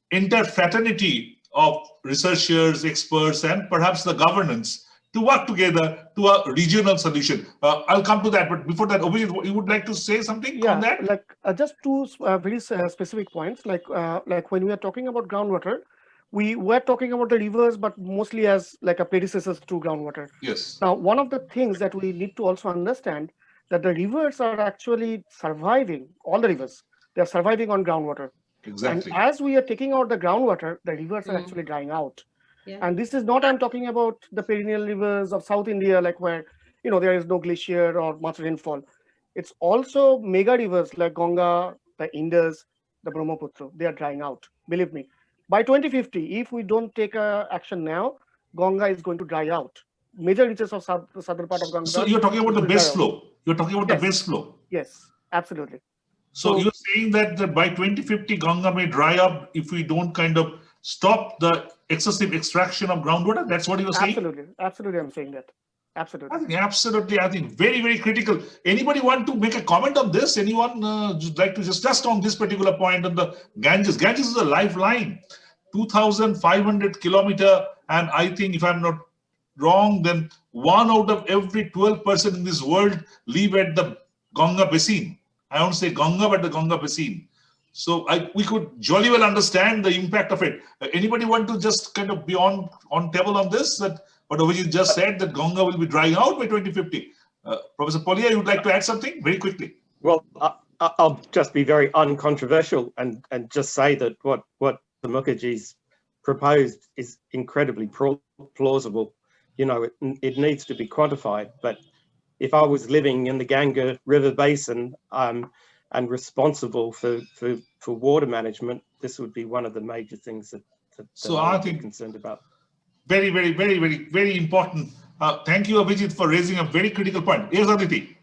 entire fraternity of researchers, experts, and perhaps the governance to work together to a regional solution. I'll come to that, but before that, Abhijit, you would like to say something on that? Like just two very specific points. Like when we are talking about groundwater, we were talking about the rivers, but mostly as like a predecessor to groundwater. Yes. Now, one of the things that we need to also understand that the rivers are actually surviving. All the rivers, they are surviving on groundwater. Exactly. And as we are taking out the groundwater, the rivers are actually drying out. Yeah. And this is not, I'm talking about the perennial rivers of South India, like where, there is no glacier or much rainfall. It's also mega rivers like Ganga, the Indus, the Brahmaputra. They are drying out. Believe me. By 2050, if we don't take action now, Ganga is going to dry out. Major reaches of the southern part of Ganga. So you're talking about the base flow. You're talking about the base flow. Yes, absolutely. So you're saying that by 2050, Ganga may dry up if we don't kind of stop the excessive extraction of groundwater? That's what you're saying? Absolutely, I'm saying that. Absolutely. I think very, very critical. Anybody want to make a comment on this? Anyone like to just on this particular point on the Ganges? Ganges is a lifeline, 2,500 kilometer, and I think if I'm not wrong, then 1 out of every 12 person in this world live at the Ganga basin. I don't say Ganga, but the Ganga basin. So we could jolly well understand the impact of it. Anybody want to just kind of be on table on this? That what Abhijit just said, that Ganga will be drying out by 2050. Professor Polya, you would like to add something very quickly? Well, I'll just be very uncontroversial and just say that what the Mukherjee's proposed is incredibly plausible. It needs to be quantified, but if I was living in the Ganga River Basin and responsible for water management, this would be one of the major things that I think I'm concerned about. Very, very, very, very, very important. Thank you, Abhijit, for raising a very critical point. Yes, Aditi.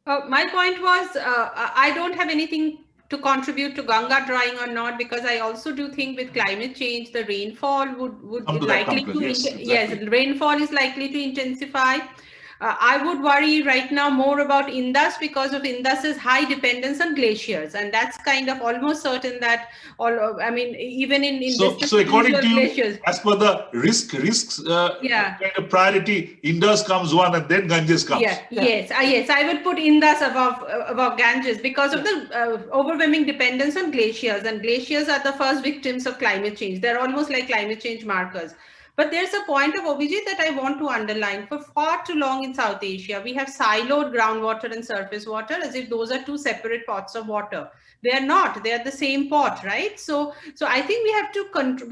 My point was, I don't have anything to contribute to Ganga drying or not, because I also do think with climate change, the rainfall would likely to, yes, rainfall is likely to intensify. I would worry right now more about Indus because of Indus's high dependence on glaciers, and that's kind of almost certain that even in so according to you, glaciers, as per the risks kind of priority, Indus comes one and then Ganges comes. Yes, I would put Indus above Ganges because of the overwhelming dependence on glaciers, and glaciers are the first victims of climate change. They're almost like climate change markers. But there's a point of Abhijit that I want to underline. For far too long in South Asia, we have siloed groundwater and surface water as if those are two separate pots of water. They are not. They are the same pot, right? So I think we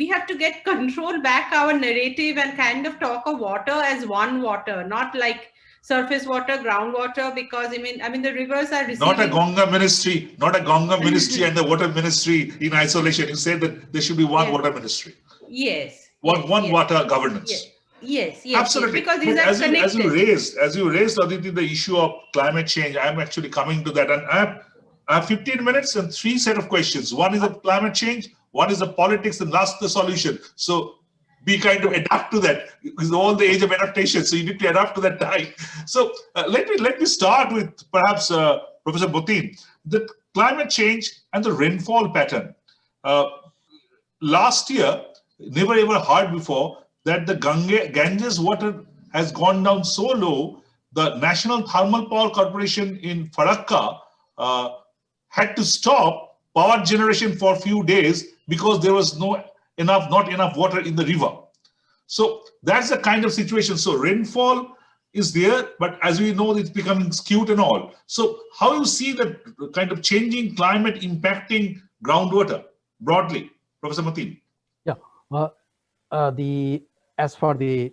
have to get control back our narrative and kind of talk of water as one water, not like surface water, groundwater, because I mean the rivers are receiving... Not a Ganga ministry and the water ministry in isolation. You said that there should be one water ministry. Yes. One water governance. Yes, absolutely. Because these are connected. As you raised, Aditi, the issue of climate change, I'm actually coming to that, and I have 15 minutes and 3 set of questions. One is of climate change, one is the politics, and last the solution. So be kind to adapt to that, because all the age of adaptation. So you need to adapt to that time. So let me start with perhaps Professor Matin. The climate change and the rainfall pattern. Last year, never ever heard before that the Ganges water has gone down so low. The National Thermal Power Corporation in Farakka had to stop power generation for a few days because there was not enough water in the river. So that's the kind of situation. So rainfall is there, but as we know, it's becoming skewed and all. So how you see the kind of changing climate impacting groundwater broadly, Professor Matin? As for the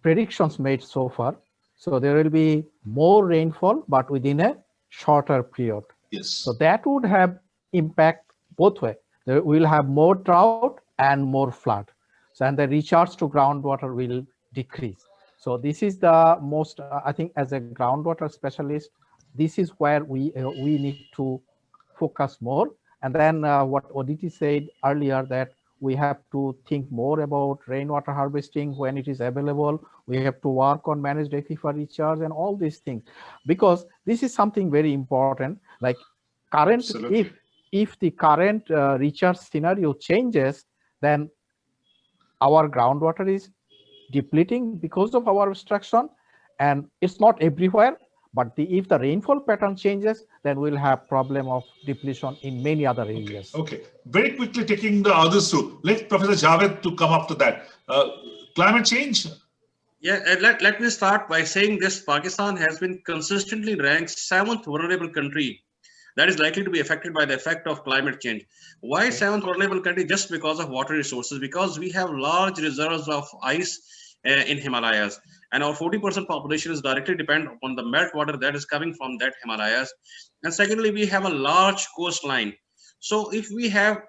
predictions made so far, so there will be more rainfall, but within a shorter period. Yes. So that would have impact both way. There will have more drought and more flood. So and the recharge to groundwater will decrease. So this is the most, I think, as a groundwater specialist, this is where we need to focus more. And then what Aditi said earlier, that we have to think more about rainwater harvesting when it is available. We have to work on managed aquifer recharge and all these things, because this is something very important. Like current, if the current recharge scenario changes, then our groundwater is depleting because of our obstruction, and it's not everywhere. But if the rainfall pattern changes, then we'll have problem of depletion in many other areas. Okay. Very quickly taking the others through. Let Professor Javed to come up to that. Climate change. Yeah, let me start by saying this. Pakistan has been consistently ranked 7th vulnerable country that is likely to be affected by the effect of climate change. Why 7th vulnerable country? Just because of water resources, because we have large reserves of ice in Himalayas. And our 40% population is directly dependent upon the meltwater that is coming from that Himalayas. And secondly, we have a large coastline. So if we have,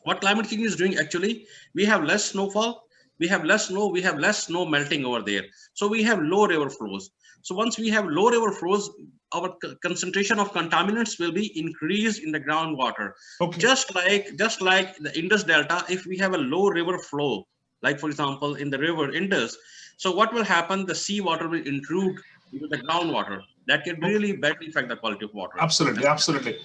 what climate change is doing actually, we have less snowfall, we have less snow, we have less snow melting over there. So we have low river flows. So once we have low river flows, our concentration of contaminants will be increased in the groundwater. Okay. Just like the Indus Delta, if we have a low river flow, like for example, in the river Indus, so what will happen? The seawater will intrude into the groundwater. That can really badly affect the quality of water. Absolutely, absolutely.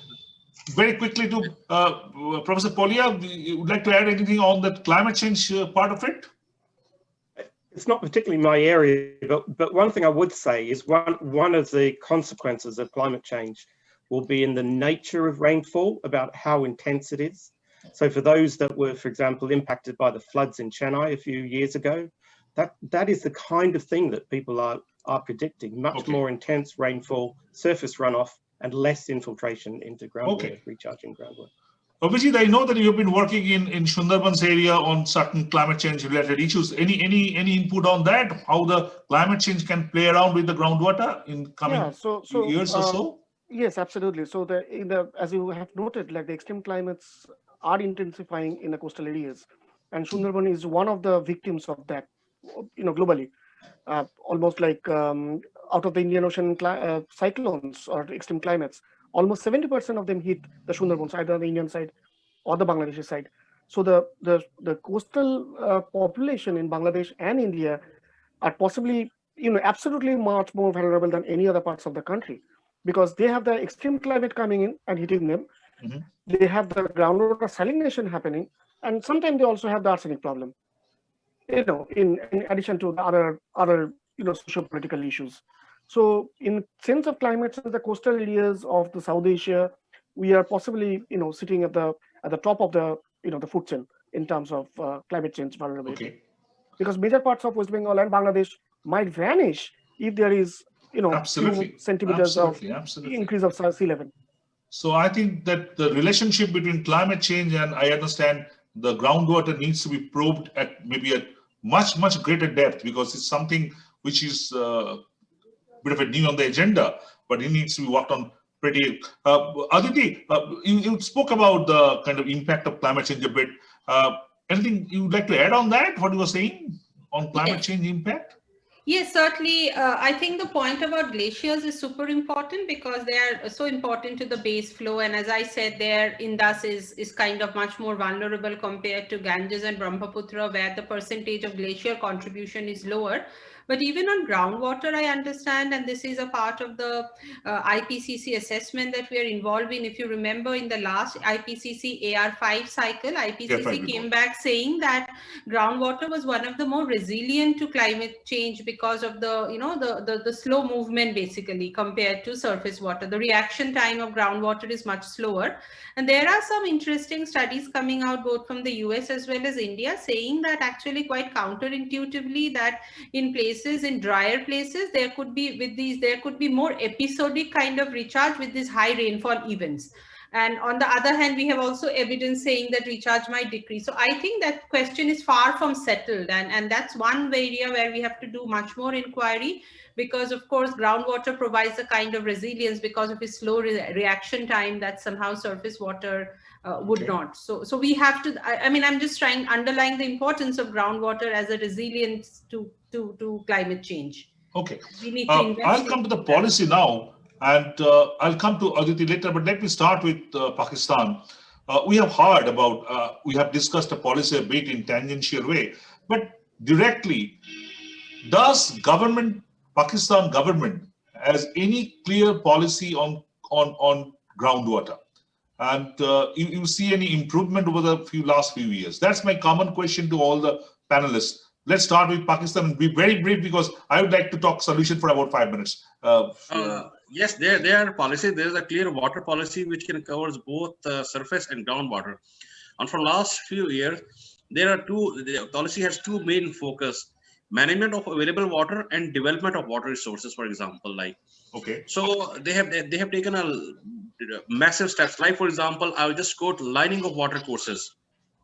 Very quickly to Professor Polya, you would like to add anything on the climate change part of it? It's not particularly my area, but one thing I would say is one of the consequences of climate change will be in the nature of rainfall, about how intense it is. So for those that were, for example, impacted by the floods in Chennai a few years ago, that is the kind of thing that people are predicting. Much more intense rainfall, surface runoff, and less infiltration into groundwater, recharging groundwater. Abhijit, I know that you've been working in Sundarban's area on certain climate change related issues. Any input on that? How the climate change can play around with the groundwater in coming years or so? Yes, absolutely. So as you have noted, like the extreme climates are intensifying in the coastal areas, and Sundarban is one of the victims of that. Globally, almost like out of the Indian Ocean cyclones or extreme climates, almost 70% of them hit the Sundarbans, either on the Indian side or the Bangladeshi side. So the coastal population in Bangladesh and India are possibly, absolutely much more vulnerable than any other parts of the country, because they have the extreme climate coming in and hitting them. Mm-hmm. They have the groundwater salination happening, and sometimes they also have the arsenic problem. In addition to the other socio-political issues. So in sense of climate change, the coastal areas of the South Asia, we are possibly sitting at the top of the the food chain in terms of climate change vulnerability. Okay. Because major parts of West Bengal and Bangladesh might vanish if there is Absolutely. few centimeters Absolutely. of increase of sea level. So I think that the relationship between climate change and, I understand, the groundwater needs to be probed at maybe a much, much greater depth, because it's something which is a bit of a new on the agenda, but it needs to be worked on pretty. Aditi, you spoke about the kind of impact of climate change a bit. Anything you would like to add on that, what you were saying on climate change impact? Yes, certainly. I think the point about glaciers is super important because they are so important to the base flow. And as I said, their Indus is kind of much more vulnerable compared to Ganges and Brahmaputra, where the percentage of glacier contribution is lower. But even on groundwater, I understand, and this is a part of the IPCC assessment that we are involved in. If you remember, in the last IPCC AR5 cycle, IPCC came back saying that groundwater was one of the more resilient to climate change because of the slow movement, basically, compared to surface water. The reaction time of groundwater is much slower. And there are some interesting studies coming out both from the US as well as India saying that actually quite counterintuitively that in drier places, there could be more episodic kind of recharge with these high rainfall events. And on the other hand, we have also evidence saying that recharge might decrease. So I think that question is far from settled. And that's one area where we have to do much more inquiry, because of course, groundwater provides a kind of resilience because of its slow reaction time that somehow surface water would not. So we have to, I'm just underlying the importance of groundwater as a resilience to climate change. Okay. We need to invest. I'll come to the policy now. And I'll come to Aditi later, but let me start with Pakistan. We have heard about, we have discussed a policy a bit in tangential way, but directly, does Pakistan government has any clear policy on groundwater? And you see any improvement over the last few years? That's my common question to all the panelists. Let's start with Pakistan and be very brief because I would like to talk solution for about 5 minutes. Yes, there are policies. There is a clear water policy which can covers both surface and groundwater. And for last few years, the policy has two main focus: management of available water and development of water resources. For example, so they have taken a massive steps. Like for example, I will just quote lining of water courses.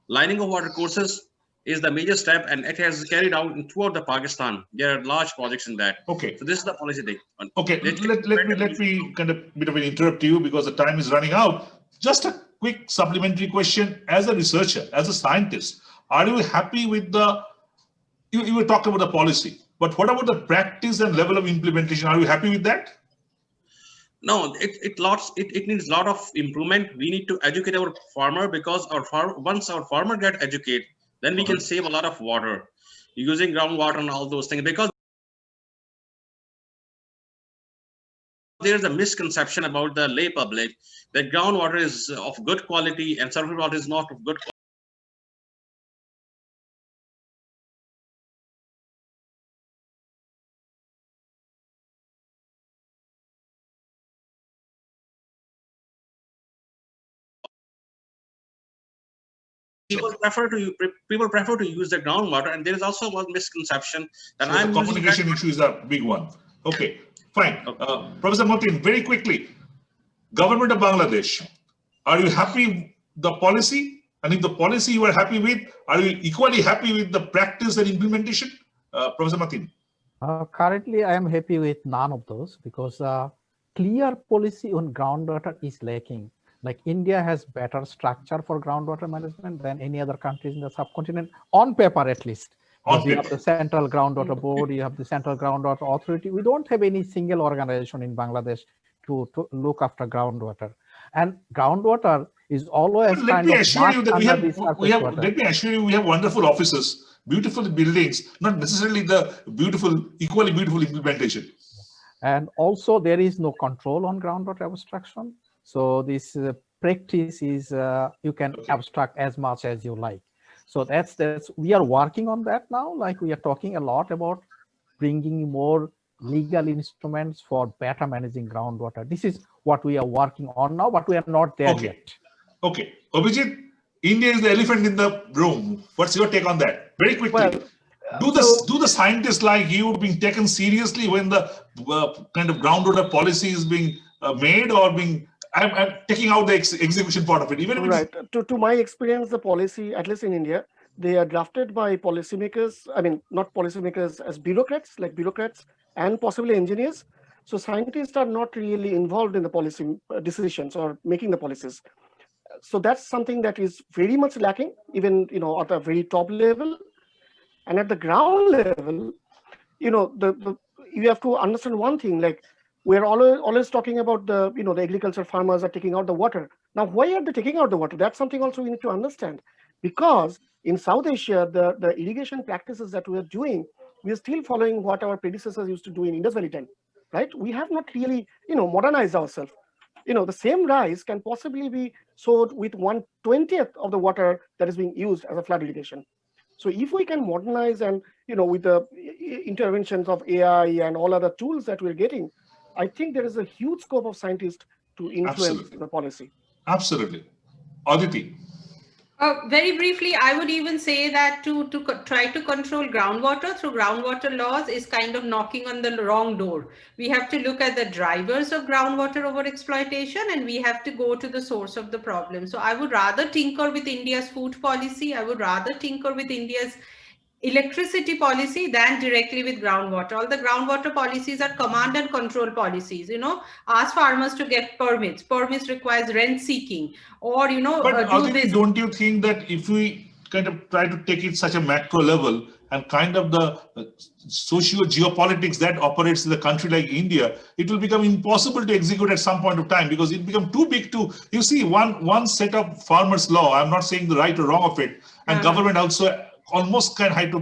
Lining of water courses is the major step, and it has carried out throughout the Pakistan. There are large projects in that. Okay. So this is the policy thing. Okay. Let me kind of bit of an interrupt you because the time is running out. Just a quick supplementary question: as a researcher, as a scientist, are you happy with you were talking about the policy, but what about the practice and level of implementation? Are you happy with that? No, it needs a lot of improvement. We need to educate our farmer, because once our farmer get educated, then we can save a lot of water using groundwater and all those things, because there's a misconception about the lay public that groundwater is of good quality and surface water is not of good quality. People prefer to use the groundwater, and there is also one misconception that so the communication issue is a big one. Okay, fine. Professor Matin, very quickly, government of Bangladesh, are you happy with the policy? And if the policy you are happy with, are you equally happy with the practice and implementation? Professor Matin. Currently, I am happy with none of those because clear policy on groundwater is lacking. Like India has better structure for groundwater management than any other countries in the subcontinent, on paper at least. You have the Central Groundwater Board, you have the Central Groundwater Authority. We don't have any single organization in Bangladesh to look after groundwater. And groundwater is always But let kind me of assure you that under the surface water. let me assure you we have wonderful offices, beautiful buildings, not necessarily the equally beautiful implementation. And also there is no control on groundwater abstraction. So this practice is you can abstract as much as you like. So that's we are working on that now. Like we are talking a lot about bringing more legal instruments for better managing groundwater. This is what we are working on now, but we are not there yet. Okay, Abhijit, India is the elephant in the room. What's your take on that? Very quickly. Well, do the scientists like you being taken seriously when the kind of groundwater policy is being made, or being? I'm taking out the execution part of it. Even right. To my experience, the policy, at least in India, they are drafted by policymakers. I mean, not policymakers as bureaucrats, like bureaucrats and possibly engineers. So scientists are not really involved in the policy decisions or making the policies. So that's something that is very much lacking, even at a very top level. And at the ground level, you have to understand one thing, like we're always talking about the agriculture farmers are taking out the water. Now, why are they taking out the water? That's something also we need to understand, because in South Asia, the irrigation practices that we are doing, we are still following what our predecessors used to do in Indus Valley time, right? We have not really, modernized ourselves. The same rice can possibly be sowed with 1/20th of the water that is being used as a flood irrigation. So if we can modernize and, with the interventions of AI and all other tools that we're getting, I think there is a huge scope of scientists to influence the policy. Absolutely. Aditi. Very briefly, I would even say that to try to control groundwater through groundwater laws is kind of knocking on the wrong door. We have to look at the drivers of groundwater overexploitation, and we have to go to the source of the problem. So I would rather tinker with India's food policy. I would rather tinker with India's electricity policy than directly with groundwater. All the groundwater policies are command and control policies. Ask farmers to get permits. Permits requires rent seeking, or But Aditi, don't you think that if we kind of try to take it such a macro level, and kind of the socio-geopolitics that operates in the country like India, it will become impossible to execute at some point of time, because it becomes too big to, you see, one set of farmers' law, I'm not saying the right or wrong of it, and government also almost kind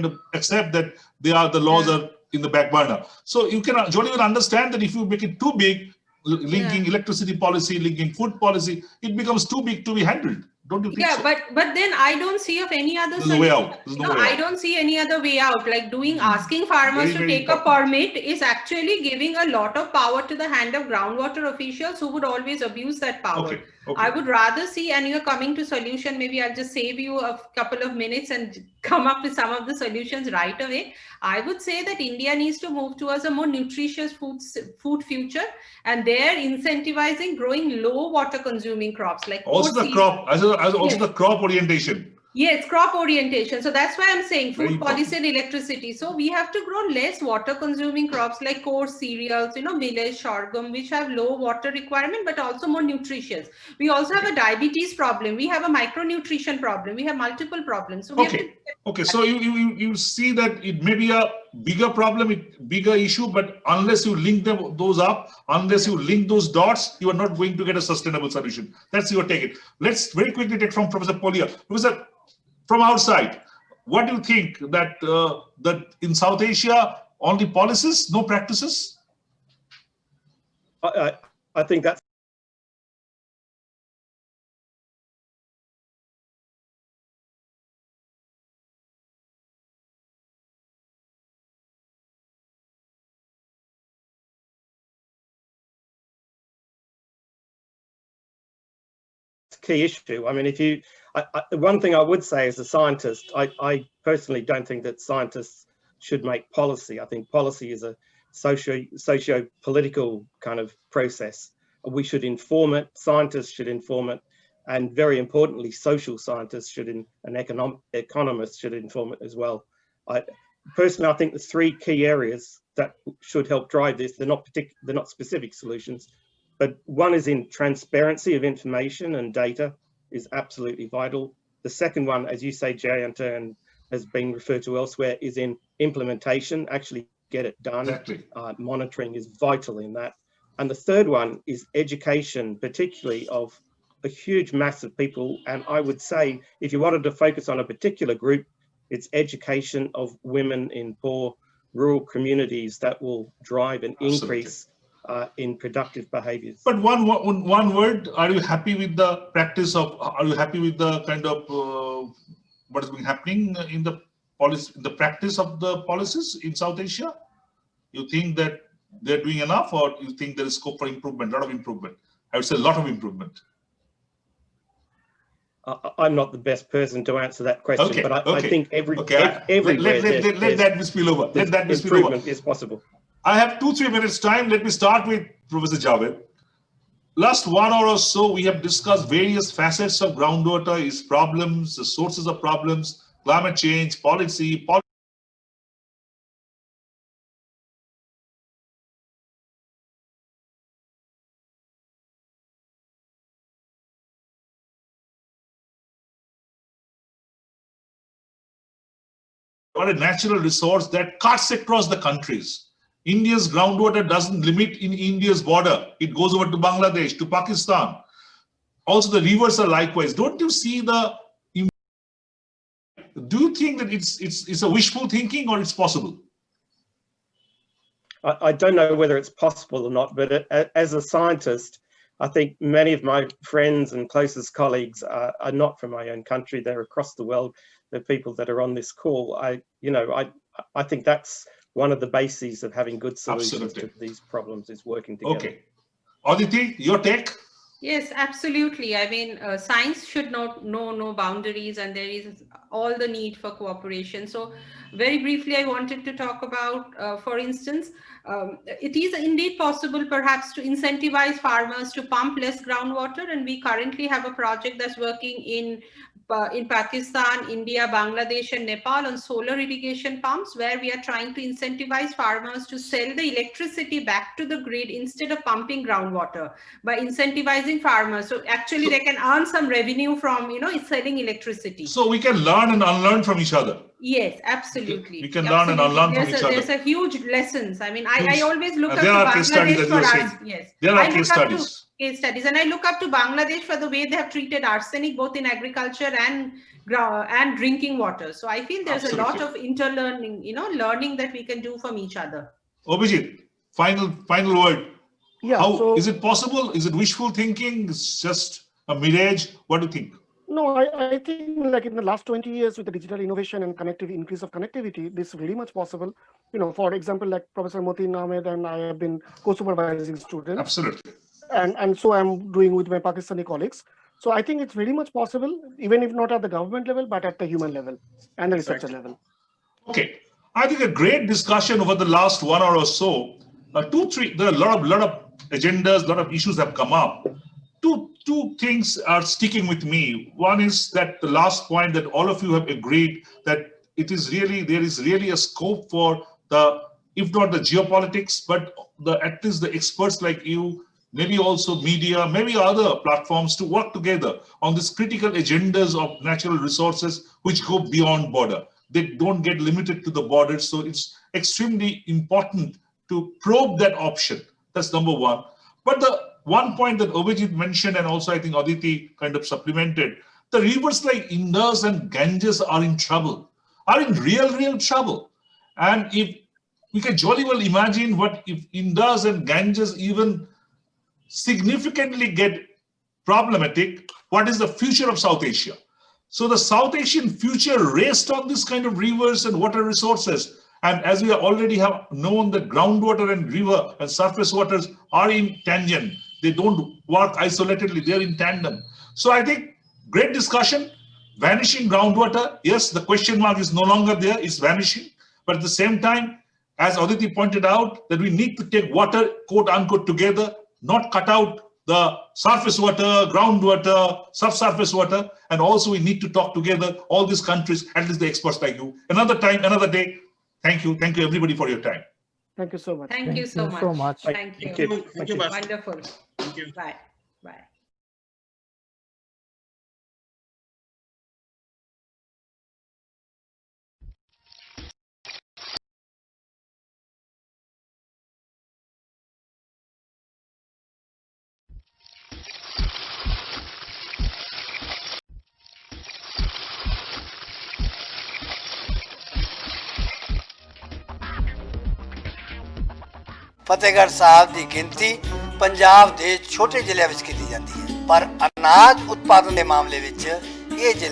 of accept that the laws are in the back burner. So you can don't even understand that if you make it too big, linking electricity policy, linking food policy, it becomes too big to be handled. Don't you think so? But then I don't see of any other solution. Way out. I don't see any other way out. Like asking farmers to take a permit is actually giving a lot of power to the hand of groundwater officials who would always abuse that power. Okay. I would rather see, and you're coming to solution, maybe I'll just save you a couple of minutes and come up with some of the solutions right away. I would say that India needs to move towards a more nutritious food future, and they're incentivizing growing low water consuming crops like also the crop, also the crop orientation. Yes, crop orientation. So that's why I'm saying food policy and electricity. So we have to grow less water consuming crops like coarse cereals, millet, sorghum, which have low water requirement, but also more nutritious. We also have a diabetes problem. We have a micronutrition problem. We have multiple problems. So So you see that it may be a bigger problem, bigger issue, but unless you link those up, unless you link those dots, you are not going to get a sustainable solution. That's your take. Let's very quickly take from Professor Polya. Professor, from outside, what do you think that that in South Asia only policies, no practices? I think that's key issue. I mean, one thing I would say as a scientist, I personally don't think that scientists should make policy. I think policy is a socio-political kind of process. We should inform it, scientists should inform it, and very importantly, social scientists and economists should inform it as well. Personally, I think there's three key areas that should help drive this. They're not specific solutions, but one is in transparency of information and data is absolutely vital. The second one, as you say, Jayanta, and has been referred to elsewhere, is in implementation, actually get it done. Exactly. Monitoring is vital in that. And the third one is education, particularly of a huge mass of people. And I would say, if you wanted to focus on a particular group, it's education of women in poor rural communities that will drive an increase in productive behaviors. But one word, are you happy with the practice of, are you happy with the kind of what has been happening in the policy, the practice of the policies in South Asia? You think that they're doing enough, or you think there is scope for improvement, a lot of improvement? I would say a lot of improvement. I'm not the best person to answer that question, okay, but I think everywhere let that be spill over. Let that be spill over. Improvement is possible. I have 2-3 minutes time. Let me start with Professor Javed. Last 1 hour or so, we have discussed various facets of groundwater, its problems, the sources of problems, climate change, policy. Or a natural resource that cuts across the countries. India's groundwater doesn't limit in India's border. It goes over to Bangladesh, to Pakistan. Also, the rivers are likewise. Don't you see the? Do you think that it's a wishful thinking, or it's possible? I don't know whether it's possible or not, but as a scientist, I think many of my friends and closest colleagues are not from my own country. They're across the world. They're people that are on this call. I think that's one of the bases of having good solutions to these problems is working together. Okay. Aditi, your take? Yes, absolutely. I mean, science should know no boundaries, and there is all the need for cooperation. So very briefly, I wanted to talk about, for instance, it is indeed possible perhaps to incentivize farmers to pump less groundwater. And we currently have a project that's working in Pakistan, India, Bangladesh, and Nepal on solar irrigation pumps, where we are trying to incentivize farmers to sell the electricity back to the grid instead of pumping groundwater by incentivizing farmers. So actually they can earn some revenue from, selling electricity. So we can learn and unlearn from each other. Yes, absolutely. We can learn and unlearn from each other. There's a huge lessons. I mean, I always look up to Bangladesh for us. Yes, there are case studies. Case studies, and I look up to Bangladesh for the way they have treated arsenic both in agriculture and drinking water. So I feel there's a lot of interlearning, learning that we can do from each other. Abhijit, final word. Yeah. Is it possible? Is it wishful thinking? It's just a mirage? What do you think? No, I think like in the last 20 years with the digital innovation and increase of connectivity, this is very much possible. For example, like Professor Matin, Ahmed, and I have been co-supervising students. Absolutely. And so I'm doing with my Pakistani colleagues. So I think it's very much possible, even if not at the government level, but at the human level and the researcher level. Okay. I think a great discussion over the last 1 hour or so. There are a lot of agendas, a lot of issues have come up. Two things are sticking with me. One is that the last point that all of you have agreed that there is really a scope for if not the geopolitics, but at least the experts like you, maybe also media, maybe other platforms to work together on these critical agendas of natural resources which go beyond border. They don't get limited to the borders. So it's extremely important to probe that option. That's number one. But the one point that Abhijit mentioned, and also I think Aditi kind of supplemented, the rivers like Indus and Ganges are in trouble, are in real trouble. And if we can jolly well imagine what if Indus and Ganges even significantly get problematic, what is the future of South Asia? So the South Asian future rests on this kind of rivers and water resources. And as we already have known, that groundwater and river and surface waters are in tangent. They don't work isolatedly, they're in tandem. So I think great discussion. Vanishing groundwater, yes, the question mark is no longer there, it's vanishing. But at the same time, as Aditi pointed out, that we need to take water, quote unquote, together, not cut out the surface water, groundwater, subsurface water, and also we need to talk together, all these countries, at least the experts like you. Another time, another day. Thank you everybody for your time. Thank you so much. Thank you so much. Thank you. Thank you. Wonderful. Thank you. Bye. Bye. Fatehgarh Sahib ਦੀ ਗਿਣਤੀ ਪੰਜਾਬ ਦੇ ਛੋਟੇ ਜ਼ਿਲ੍ਹਿਆਂ ਵਿੱਚ ਕੀਤੀ ਜਾਂਦੀ ਹੈ, ਪਰ ਅਨਾਜ ਉਤਪਾਦਨ ਦੇ ਮਾਮਲੇ ਵਿੱਚ ਇਹ ਜ਼ਿਲ੍ਹਾ